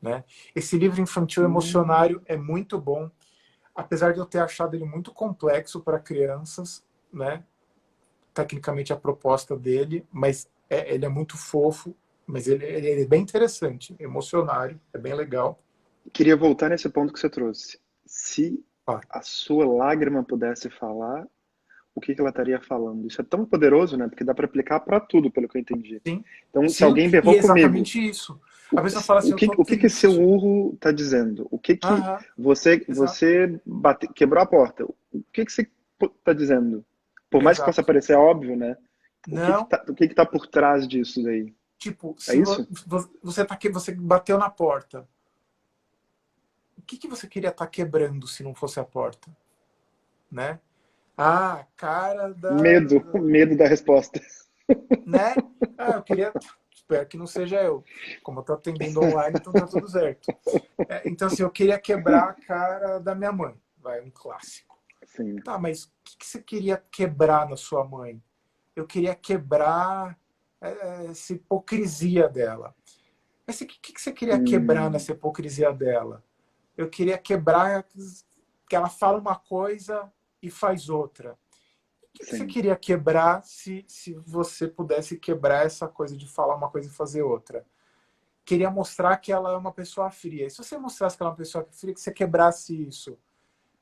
né? Esse livro infantil emocionário é muito bom, apesar de eu ter achado ele muito complexo para crianças, né? Tecnicamente a proposta dele, mas ele é muito fofo, mas ele é bem interessante, emocionário, é bem legal. Queria voltar nesse ponto que você trouxe. Se Ah, a sua lágrima pudesse falar, o que ela estaria falando? Isso é tão poderoso, né? Porque dá para aplicar para tudo, pelo que eu entendi. sim, Então, se sim, alguém e berrou é comigo, exatamente isso. A pessoa fala assim, eu tô o que que seu triste. urro está dizendo? O que que Aham, exato, você quebrou a porta? O que que você está dizendo? Por mais que possa exato. parecer óbvio, né? Não, O que que tá por trás disso daí? tipo, É se isso? você tá aqui, você bateu na porta, o que que você queria estar quebrando se não fosse a porta, né? Ah, a cara Medo, medo da resposta. né? Ah, eu queria, espero que não seja eu. Como eu tô atendendo online, então tá tudo certo. Então, assim, eu queria quebrar a cara da minha mãe. Vai, um clássico. Sim. Tá, mas o que você queria quebrar na sua mãe? Eu queria quebrar essa hipocrisia dela. Mas o que você queria quebrar Hum, nessa hipocrisia dela? Eu queria quebrar que ela fala uma coisa e faz outra. O que você sim. queria quebrar se você pudesse quebrar essa coisa de falar uma coisa e fazer outra? Queria mostrar que ela é uma pessoa fria. E se você mostrasse que ela é uma pessoa fria, que você quebrasse isso,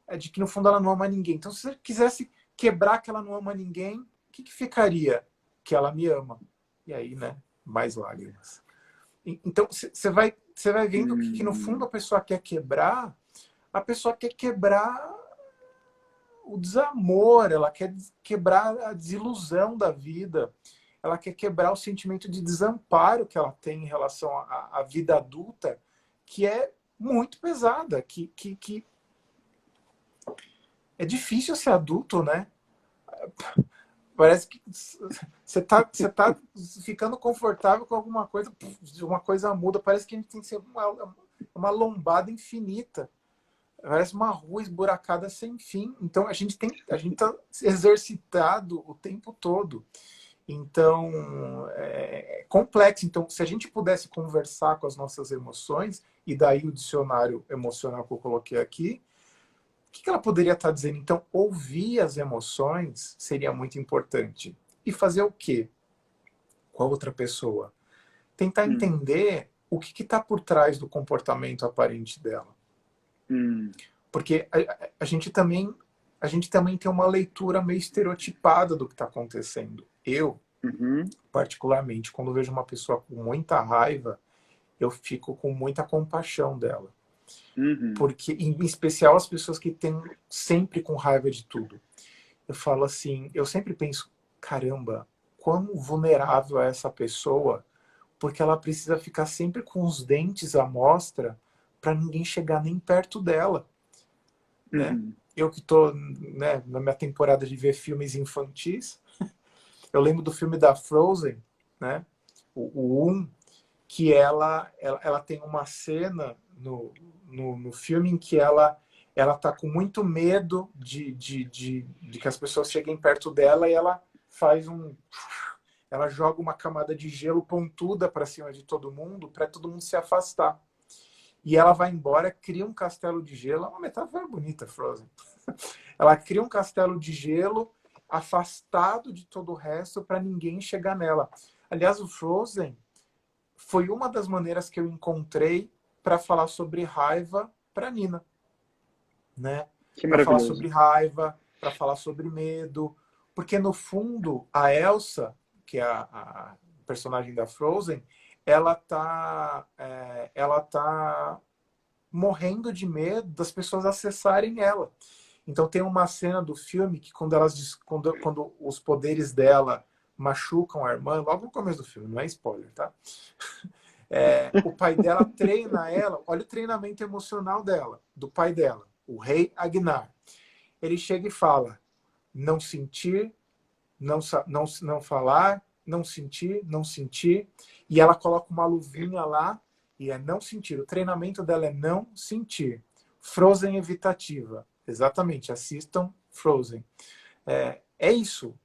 é de que no fundo ela não ama ninguém. Então, se você quisesse quebrar que ela não ama ninguém, o que ficaria? Que ela me ama. E aí, né? Mais lágrimas. Então, você vai vendo que no fundo Hum, a pessoa quer quebrar, a pessoa quer quebrar o desamor, ela quer quebrar a desilusão da vida, ela quer quebrar o sentimento de desamparo que ela tem em relação à vida adulta, que é muito pesada, que é difícil ser adulto, né? Parece que você tá ficando confortável com alguma coisa, uma coisa muda, parece que a gente tem que ser uma lombada infinita. Parece uma rua esburacada sem fim. Então a gente tá exercitado o tempo todo. Então é complexo. Então, se a gente pudesse conversar com as nossas emoções, e daí o dicionário emocional que eu coloquei aqui, o que ela poderia estar dizendo? Então, ouvir as emoções seria muito importante. E fazer o quê com a outra pessoa? Tentar hum, entender o que está por trás do comportamento aparente dela. hum, Porque a gente também tem uma leitura meio estereotipada do que está acontecendo. Eu, uhum, particularmente, quando vejo uma pessoa com muita raiva, eu fico com muita compaixão dela. uhum, Porque, em especial, as pessoas que têm sempre com raiva de tudo. Eu falo assim, eu sempre penso, caramba, quão vulnerável é essa pessoa, porque ela precisa ficar sempre com os dentes à mostra para ninguém chegar nem perto dela, né? uhum. Eu que estou, né, na minha temporada de ver filmes infantis, eu lembro do filme da Frozen, né? O 1, que ela tem uma cena no filme em que ela tá com muito medo de que as pessoas cheguem perto dela e ela faz ela joga uma camada de gelo pontuda para cima de todo mundo se afastar. E ela vai embora, cria um castelo de gelo. É uma metáfora bonita, Frozen. Ela cria um castelo de gelo afastado de todo o resto para ninguém chegar nela. Aliás, o Frozen foi uma das maneiras que eu encontrei para falar sobre raiva para Nina, né? Que Para falar maravilhoso. sobre raiva, para falar sobre medo, porque no fundo a Elsa, que é a personagem da Frozen, ela tá morrendo de medo das pessoas acessarem ela. Então tem uma cena do filme que quando os poderes dela machucam a irmã, logo no começo do filme, não é spoiler, tá? O pai dela treina ela, olha o treinamento emocional dela, do pai dela, o rei Agnar. Ele chega e fala: não sentir, não falar, não sentir, não sentir. E ela coloca uma luvinha lá e é não sentir. O treinamento dela é não sentir. Frozen evitativa. Exatamente, assistam Frozen. É isso.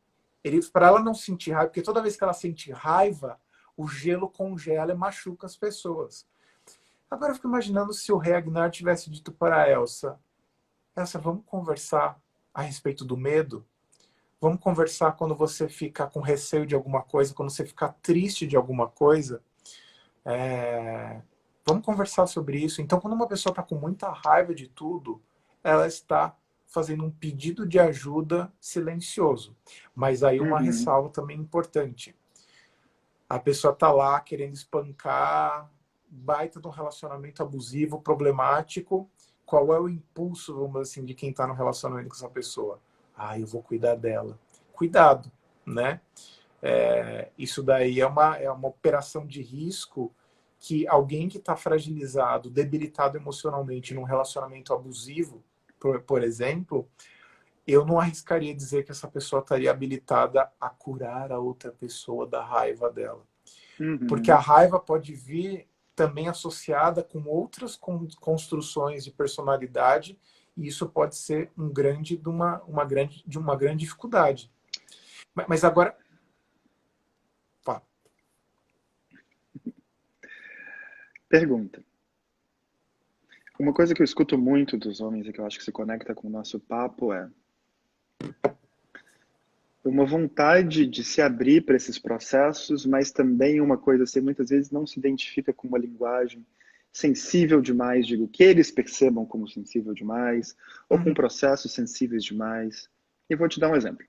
Para ela não sentir raiva, porque toda vez que ela sente raiva, o gelo congela e machuca as pessoas. Agora eu fico imaginando se o Ragnar tivesse dito para a Elsa, Elsa, vamos conversar a respeito do medo? Vamos conversar quando você fica com receio de alguma coisa, quando você ficar triste de alguma coisa? Vamos conversar sobre isso. Então, quando uma pessoa está com muita raiva de tudo, ela está fazendo um pedido de ajuda silencioso. Mas aí uma Uhum. ressalva também importante. A pessoa está lá querendo espancar, baita de um relacionamento abusivo, problemático. Qual é o impulso, vamos dizer assim, de quem está no relacionamento com essa pessoa? Ah, eu vou cuidar dela. Cuidado, né? Isso daí é uma operação de risco que alguém que está fragilizado, debilitado emocionalmente num relacionamento abusivo, por exemplo, eu não arriscaria dizer que essa pessoa estaria habilitada a curar a outra pessoa da raiva dela. Porque a Uhum. raiva pode vir também associada com outras construções de personalidade e isso pode ser de uma grande dificuldade. Mas agora, pá, Pergunta. Uma coisa que eu escuto muito dos homens e que eu acho que se conecta com o nosso papo é uma vontade de se abrir para esses processos, mas também uma coisa assim, muitas vezes não se identifica com uma linguagem sensível demais, digo, que eles percebam como sensível demais, ou com uhum, processos sensíveis demais. E vou te dar um exemplo.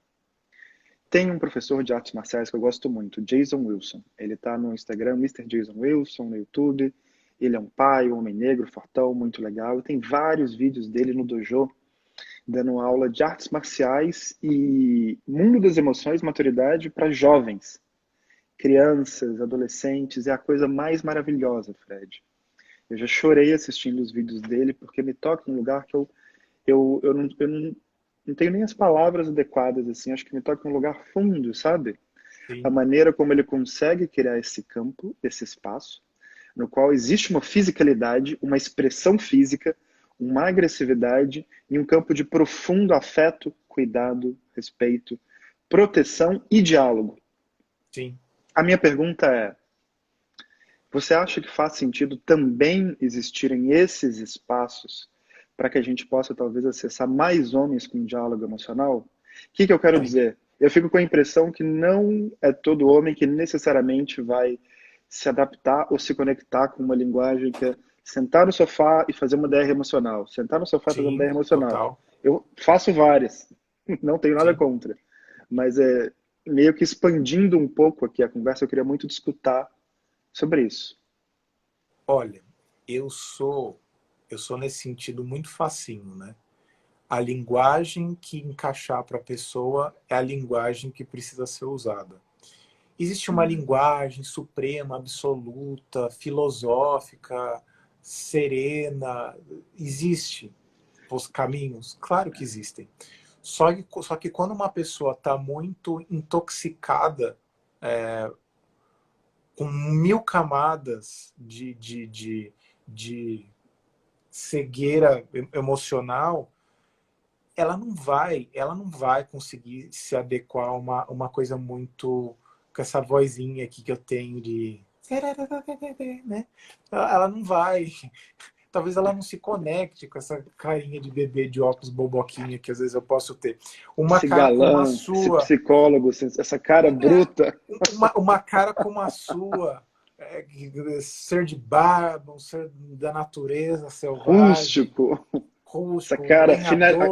Tem um professor de artes marciais que eu gosto muito, Jason Wilson. Ele está no Instagram, Mr. Jason Wilson, no YouTube. Ele é um pai, um homem negro, fortão, muito legal. E tem vários vídeos dele no dojo, dando aula de artes marciais e mundo das emoções, maturidade para jovens, crianças, adolescentes. É a coisa mais maravilhosa, Fred. Eu já chorei assistindo os vídeos dele porque me toca em um lugar que eu não tenho nem as palavras adequadas, assim. Acho que me toca em um lugar fundo, sabe? A sim, maneira como ele consegue criar esse campo, esse espaço, no qual existe uma fisicalidade, uma expressão física, uma agressividade e um campo de profundo afeto, cuidado, respeito, proteção e diálogo. sim. A minha pergunta é: você acha que faz sentido também existirem esses espaços para que a gente possa talvez acessar mais homens com diálogo emocional? O que eu quero Tem. dizer? Eu fico com a impressão que não é todo homem que necessariamente vai se adaptar ou se conectar com uma linguagem que é sentar no sofá e fazer uma DR emocional. Sentar no sofá e fazer uma Sim, DR emocional. total. Eu faço várias, não tenho nada Sim. contra. Mas é meio que expandindo um pouco aqui a conversa, eu queria muito discutir sobre isso. Olha, eu sou eu sou nesse sentido muito facinho, né? A linguagem que encaixar para a pessoa é a linguagem que precisa ser usada. Existe uma Hum. linguagem suprema, absoluta, filosófica, serena? Existe os caminhos? Claro que existem. Só que quando uma pessoa está muito intoxicada, com mil camadas de cegueira emocional, ela não vai conseguir se adequar a uma coisa muito com essa vozinha aqui que eu tenho de né? Ela não vai, talvez ela não se conecte com essa carinha de bebê de óculos boboquinha que às vezes eu posso ter. Uma Esse cara como a galã, esse sua, psicólogo, essa cara bruta, uma cara como a sua, ser de barba, um ser da natureza selvagem, rústico, essa rústico, cara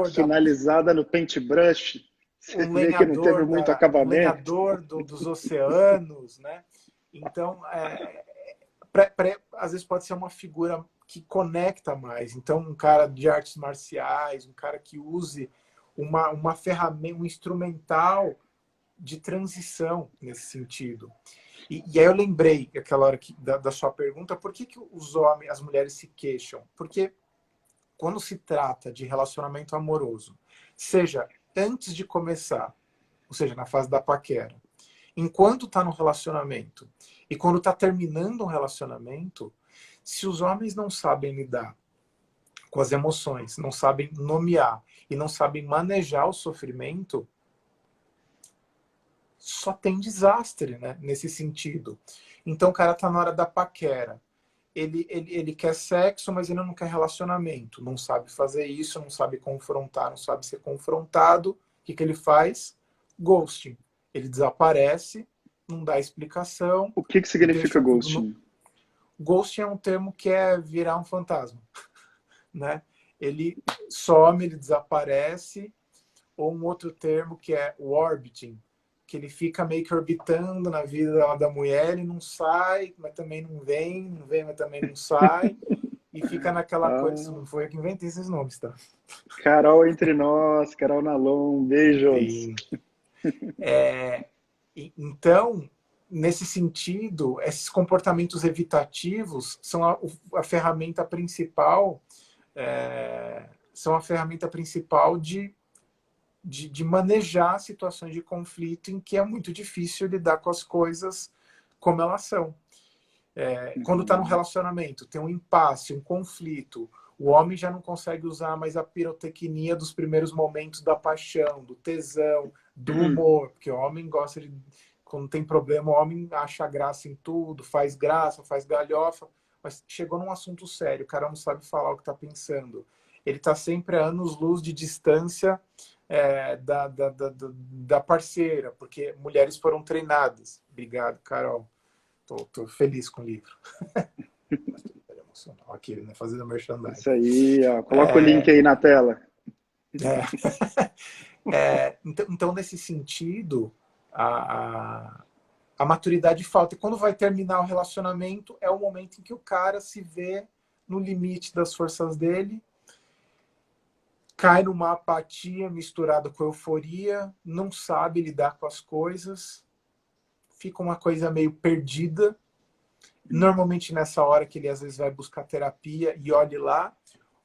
finalizada no paintbrush. Você vê que não teve muito um acabamento. lenhador dos oceanos, né? Então, às vezes pode ser uma figura que conecta mais. Então, um cara de artes marciais, um cara que use uma ferramenta, um instrumental de transição nesse sentido. E aí eu lembrei, aquela hora da sua pergunta, por que os homens, as mulheres se queixam? Porque quando se trata de relacionamento amoroso, seja antes de começar, ou seja, na fase da paquera, enquanto está no relacionamento e quando está terminando um relacionamento, se os homens não sabem lidar com as emoções, não sabem nomear e não sabem manejar o sofrimento, só tem desastre, né, nesse sentido. Então o cara tá na hora da paquera. ele quer sexo, mas ele não quer relacionamento. Não sabe fazer isso, não sabe confrontar, não sabe ser confrontado. O que ele faz? Ghosting. Ele desaparece, não dá explicação, O que significa deixa tudo no... ghosting? Ghosting é um termo que é virar um fantasma, né? Ele some, ele desaparece, ou um outro termo que é o orbiting, que ele fica meio que orbitando na vida da mulher, ele não sai, mas também não vem, não vem, mas também não sai, e fica naquela coisa, Ah, não foi eu que inventei esses nomes, tá? Carol entre nós, Carol Nalon, beijos. Sim. Então, nesse sentido, esses comportamentos evitativos são a ferramenta principal, são a ferramenta principal de manejar situações de conflito em que é muito difícil lidar com as coisas como elas são. Quando está no Uhum. relacionamento, tem um impasse, um conflito, o homem já não consegue usar mais a pirotecnia dos primeiros momentos da paixão, do tesão, do humor, porque o homem gosta de... Quando tem problema, o homem acha graça em tudo, faz graça, faz galhofa, mas chegou num assunto sério, o cara não sabe falar o que está pensando. Ele está sempre a anos-luz de distância da parceira, porque mulheres foram treinadas. Obrigado, Carol. Tô feliz com o livro. Maturidade emocional. Aqui, né? Fazendo merchandising. Isso aí, ó. Coloca o link aí na tela. É, então, nesse sentido, a, a maturidade falta. E quando vai terminar o relacionamento, é o momento em que o cara se vê no limite das forças dele, cai numa apatia misturada com euforia, não sabe lidar com as coisas, fica uma coisa meio perdida. Normalmente nessa hora que ele às vezes vai buscar terapia e olhe lá,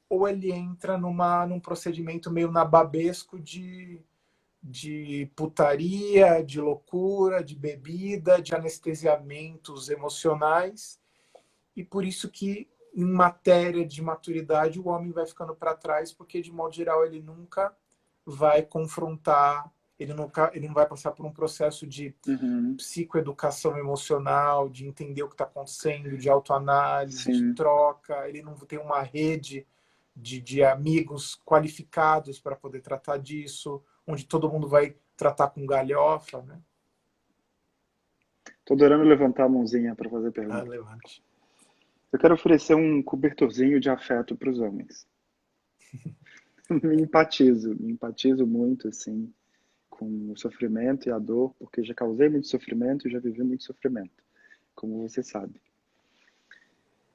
ou ele entra num procedimento meio nababesco de putaria, de loucura, de bebida, de anestesiamentos emocionais. E por isso que, em matéria de maturidade, o homem vai ficando para trás, porque, de modo geral, ele nunca vai confrontar, ele não vai passar por um processo de Uhum. psicoeducação emocional, de entender o que está acontecendo, de autoanálise, de Sim. troca, ele não tem uma rede de amigos qualificados para poder tratar disso, onde todo mundo vai tratar com galhofa, né? Tô adorando levantar a mãozinha para fazer Ah, pergunta. levante. Eu quero oferecer um cobertorzinho de afeto para os homens. Me empatizo muito, assim, com o sofrimento e a dor, porque já causei muito sofrimento e já vivi muito sofrimento, como você sabe.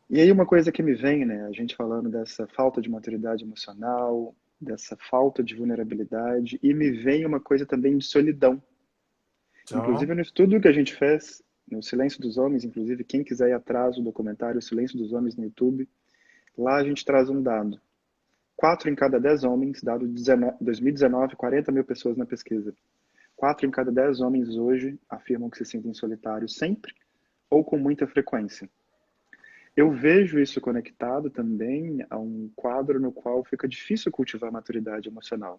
E aí uma coisa que me vem, né, a gente falando dessa falta de maturidade emocional, dessa falta de vulnerabilidade, e me vem uma coisa também de solidão. Então, Inclusive no estudo que a gente fez, no Silêncio dos Homens, inclusive quem quiser ir atrás do documentário O Silêncio dos Homens no YouTube, lá a gente traz um dado. 4 em cada 10 homens, dado 2019, 40 mil pessoas na pesquisa. 4 em cada 10 homens hoje afirmam que se sentem solitários sempre ou com muita frequência. Eu vejo isso conectado também a um quadro no qual fica difícil cultivar a maturidade emocional.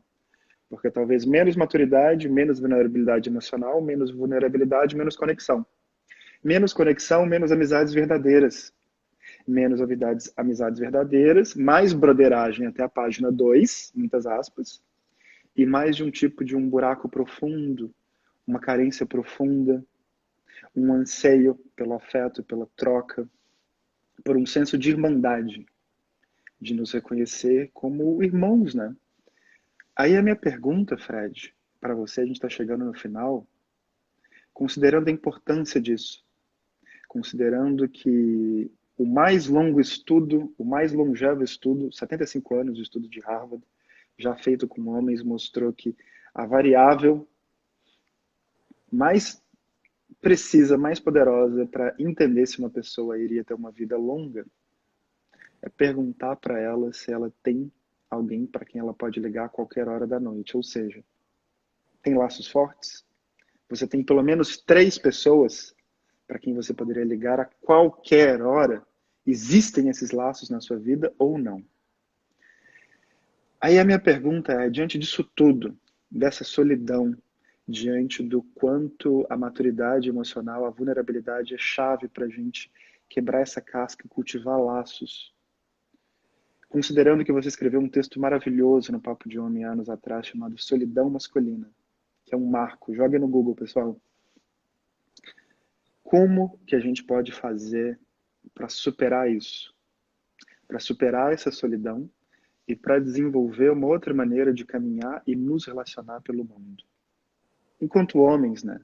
Porque talvez menos maturidade, menos vulnerabilidade emocional, menos vulnerabilidade, menos conexão. Menos conexão, menos amizades verdadeiras. Menos amizades verdadeiras, mais broderagem até a página 2, muitas aspas, e mais de um tipo de um buraco profundo, uma carência profunda, um anseio pelo afeto, pela troca, por um senso de irmandade, de nos reconhecer como irmãos, né? Aí a minha pergunta, Fred, para você, a gente está chegando no final, considerando a importância disso, considerando que o mais longo estudo, o mais longevo estudo, 75 anos de estudo de Harvard, já feito com homens, mostrou que a variável mais precisa, mais poderosa para entender se uma pessoa iria ter uma vida longa é perguntar para ela se ela tem alguém para quem ela pode ligar a qualquer hora da noite. Ou seja, tem laços fortes? Você tem pelo menos 3 pessoas para quem você poderia ligar a qualquer hora? Existem esses laços na sua vida ou não? Aí a minha pergunta é, diante disso tudo, dessa solidão, diante do quanto a maturidade emocional, a vulnerabilidade é chave para a gente quebrar essa casca, cultivar laços. Considerando que você escreveu um texto maravilhoso no Papo de Homem anos atrás, chamado Solidão Masculina, que é um marco. Joga no Google, pessoal. Como que a gente pode fazer para superar isso? Para superar essa solidão e para desenvolver uma outra maneira de caminhar e nos relacionar pelo mundo. Enquanto homens, né?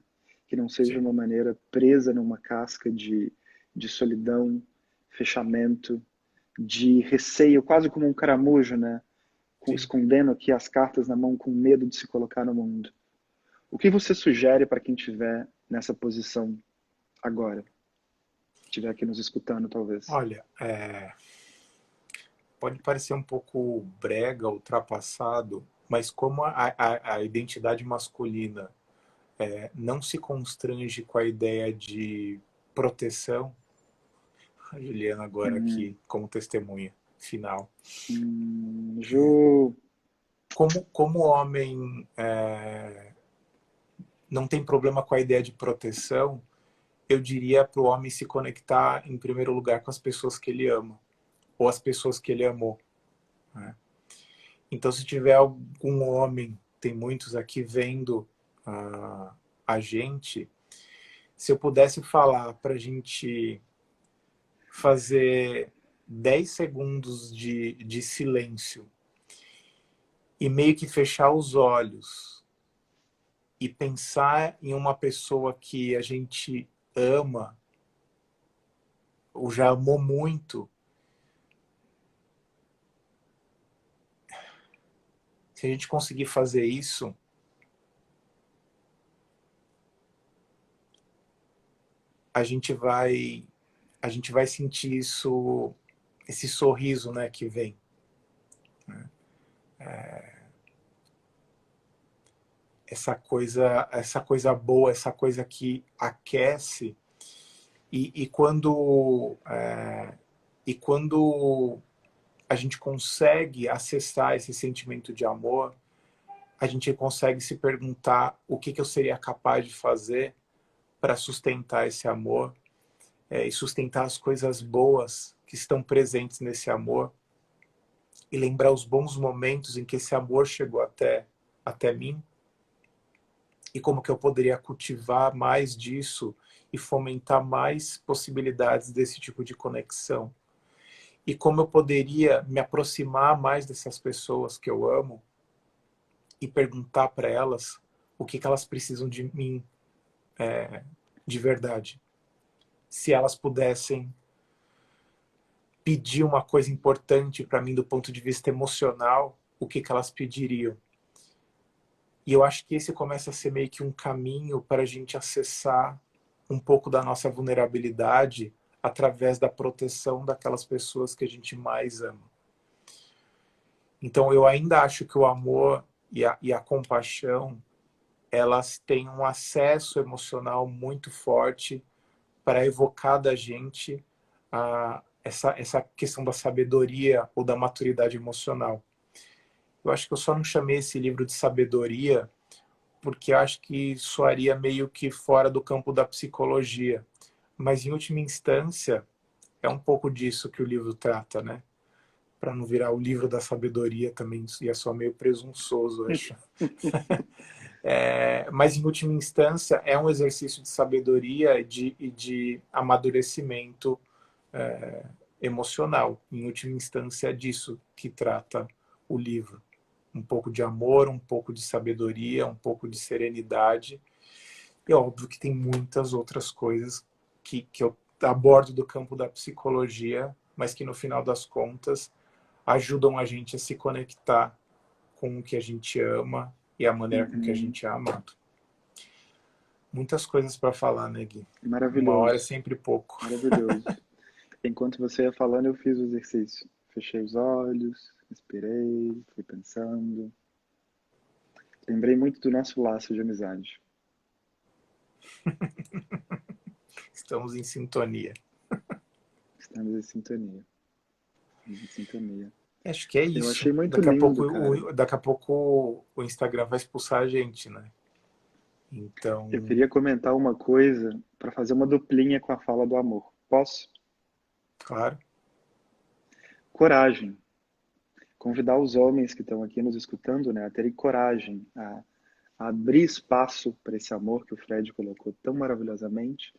Que não seja Sim. uma maneira presa numa casca de solidão, fechamento, de receio, quase como um caramujo, né? Sim. Escondendo aqui as cartas na mão com medo de se colocar no mundo. O que você sugere para quem estiver nessa posição agora? Estiver aqui nos escutando, talvez. Olha, pode parecer um pouco brega, ultrapassado, mas como a identidade masculina não se constrange com a ideia de proteção, a Juliana agora Hum, aqui como testemunha final. Ju, Como homem não tem problema com a ideia de proteção, eu diria para o homem se conectar em primeiro lugar com as pessoas que ele ama, ou as pessoas que ele amou. Né? Então, se tiver algum homem, tem muitos aqui vendo a gente, se eu pudesse falar para a gente fazer 10 segundos de silêncio e meio que fechar os olhos e pensar em uma pessoa que a gente ama ou já amou muito, se a gente conseguir fazer isso, a gente vai a gente vai sentir isso, esse sorriso, né, que vem. Né? Essa coisa boa, essa coisa que aquece e quando a gente consegue acessar esse sentimento de amor, a gente consegue se perguntar o que eu seria capaz de fazer para sustentar esse amor e sustentar as coisas boas que estão presentes nesse amor e lembrar os bons momentos em que esse amor chegou até mim e como que eu poderia cultivar mais disso e fomentar mais possibilidades desse tipo de conexão. E como eu poderia me aproximar mais dessas pessoas que eu amo e perguntar para elas o que elas precisam de mim de verdade. Se elas pudessem pedir uma coisa importante para mim do ponto de vista emocional, o que elas pediriam? E eu acho que esse começa a ser meio que um caminho para a gente acessar um pouco da nossa vulnerabilidade através da proteção daquelas pessoas que a gente mais ama. Então eu ainda acho que o amor e a compaixão, elas têm um acesso emocional muito forte para evocar da gente essa questão da sabedoria ou da maturidade emocional. Eu acho que eu só não chamei esse livro de sabedoria porque acho que soaria meio que fora do campo da psicologia. Mas, em última instância, é um pouco disso que o livro trata, né? Para não virar o livro da sabedoria também, ia só meio presunçoso, acho. Mas, em última instância, é um exercício de sabedoria e de amadurecimento emocional. Em última instância, é disso que trata o livro. Um pouco de amor, um pouco de sabedoria, um pouco de serenidade. E é óbvio que tem muitas outras coisas que eu abordo do campo da psicologia, mas que no final das contas ajudam a gente a se conectar com o que a gente ama e a maneira com que a uhum, gente é amado. Muitas coisas para falar, né, Gui? Uma hora é maravilhoso, sempre pouco. maravilhoso. Enquanto você ia falando, eu fiz o exercício. Fechei os olhos, respirei, fui pensando. Lembrei muito do nosso laço de amizade. Estamos em sintonia. Estamos em sintonia. Estamos em sintonia. Acho que é Eu isso. achei muito lindo, cara. Daqui a pouco o Instagram vai expulsar a gente, né? Eu Então, queria comentar uma coisa para fazer uma duplinha com a fala do amor. Posso? Claro. Coragem. Convidar os homens que estão aqui nos escutando, né, a terem coragem, a abrir espaço para esse amor que o Fred colocou tão maravilhosamente.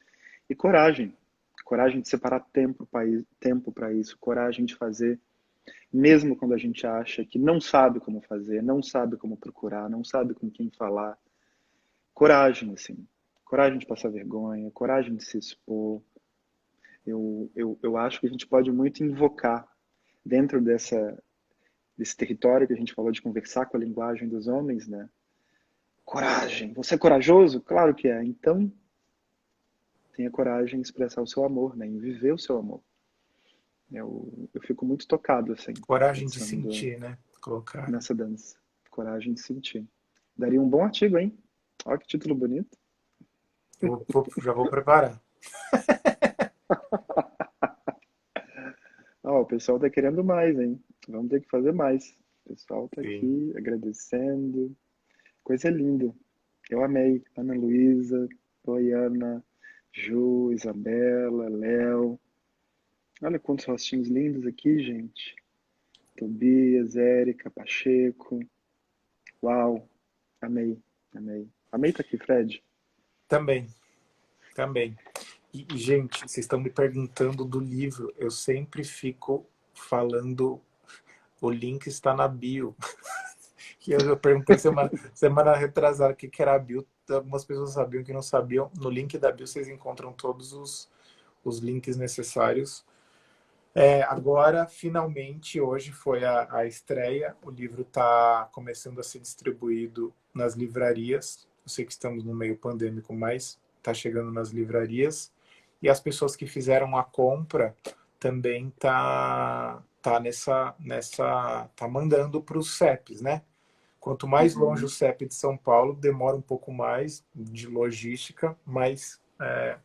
E coragem. Coragem de separar tempo para isso. Coragem de fazer, mesmo quando a gente acha que não sabe como fazer, não sabe como procurar, não sabe com quem falar. Coragem, assim. Coragem de passar vergonha, coragem de se expor. Eu acho que a gente pode muito invocar dentro desse território que a gente falou de conversar com a linguagem dos homens, né? Coragem. Você é corajoso? Claro que é. Então, tenha coragem em expressar o seu amor, né? Em viver o seu amor. Eu fico muito tocado, assim, Coragem de pensando sentir, né? Colocar. nessa dança. Coragem de sentir. Daria um bom artigo, hein? Olha que título bonito. Já vou preparar. Ó, o pessoal tá querendo mais, hein? Vamos ter que fazer mais. O pessoal tá Sim. aqui agradecendo. Coisa linda. Eu amei. Ana Luísa, oi Ana, Ju, Isabela, Léo. Olha quantos rostinhos lindos aqui, gente. Tobias, Érica, Pacheco. Uau, amei, amei. Amei tá aqui, Fred. Também, também. Gente, vocês estão me perguntando do livro. Eu sempre fico falando, o link está na bio. Que eu perguntei semana retrasada o que era a bio. Algumas pessoas sabiam que não sabiam. No link da bio vocês encontram todos os links necessários. Agora, finalmente, hoje foi a estreia. O livro está começando a ser distribuído nas livrarias. Eu sei que estamos no meio pandêmico, mas está chegando nas livrarias. E as pessoas que fizeram a compra também tá mandando para os CEPs, né? Quanto mais longe o CEP de São Paulo, demora um pouco mais de logística, mas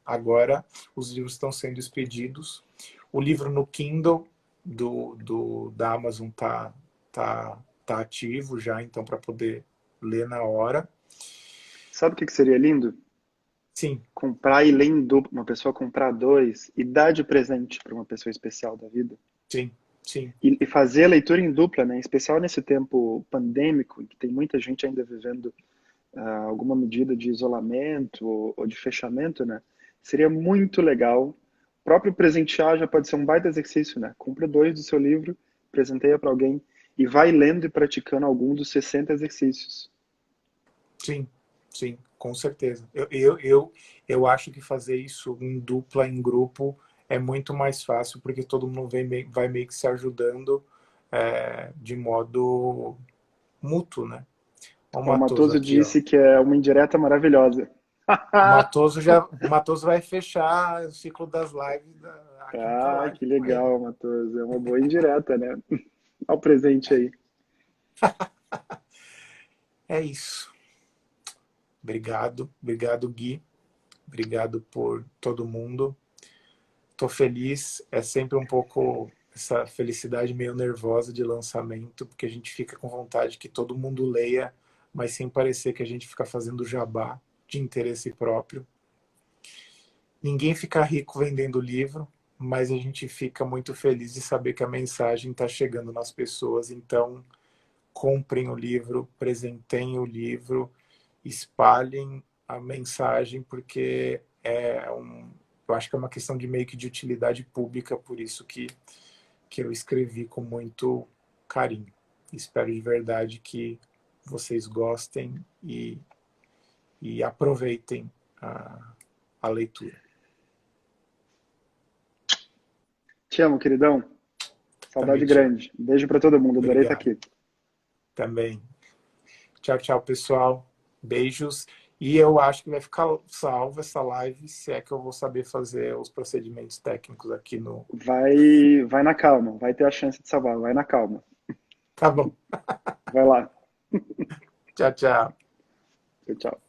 agora os livros estão sendo expedidos. O livro no Kindle da Amazon tá ativo já, então, para poder ler na hora. Sabe o que seria lindo? Sim. Comprar e ler em duplo. Uma pessoa comprar dois e dar de presente para uma pessoa especial da vida. Sim, sim. E fazer a leitura em dupla, né? Em especial nesse tempo pandêmico, em que tem muita gente ainda vivendo alguma medida de isolamento ou de fechamento, né? Seria muito legal. O próprio presentear já pode ser um baita exercício, né? Compra dois do seu livro, presenteia para alguém e vai lendo e praticando algum dos 60 exercícios. Sim, sim, com certeza. Eu acho que fazer isso em dupla, em grupo, é muito mais fácil, porque todo mundo vai meio que se ajudando de modo mútuo, né? Olha o O Matoso Matoso aqui, ó. disse que é uma indireta maravilhosa. O Matoso vai fechar o ciclo das lives a quinta Ah, live que com ele. legal, Matoso. É uma boa indireta, né? Olha o presente aí. É isso. Obrigado, Gui. Obrigado por todo mundo. Tô feliz. É sempre um pouco essa felicidade meio nervosa de lançamento, porque a gente fica com vontade que todo mundo leia, mas sem parecer que a gente fica fazendo jabá de interesse próprio. Ninguém fica rico vendendo livro, mas a gente fica muito feliz de saber que a mensagem está chegando nas pessoas. Então, comprem o livro, presentem o livro, espalhem a mensagem, porque eu acho que é uma questão de meio que de utilidade pública, por isso que eu escrevi com muito carinho. Espero de verdade que vocês gostem e aproveitem a leitura. Te amo, queridão. Saudade Também te amo. grande. Beijo para todo mundo. Adorei estar Obrigado. aqui. Também. Tchau, tchau, pessoal. Beijos. E eu acho que vai ficar salvo essa live, se é que eu vou saber fazer os procedimentos técnicos aqui no... Vai na calma. Vai ter a chance de salvar. Vai na calma. Tá bom. Vai lá. Tchau, tchau. Tchau, tchau.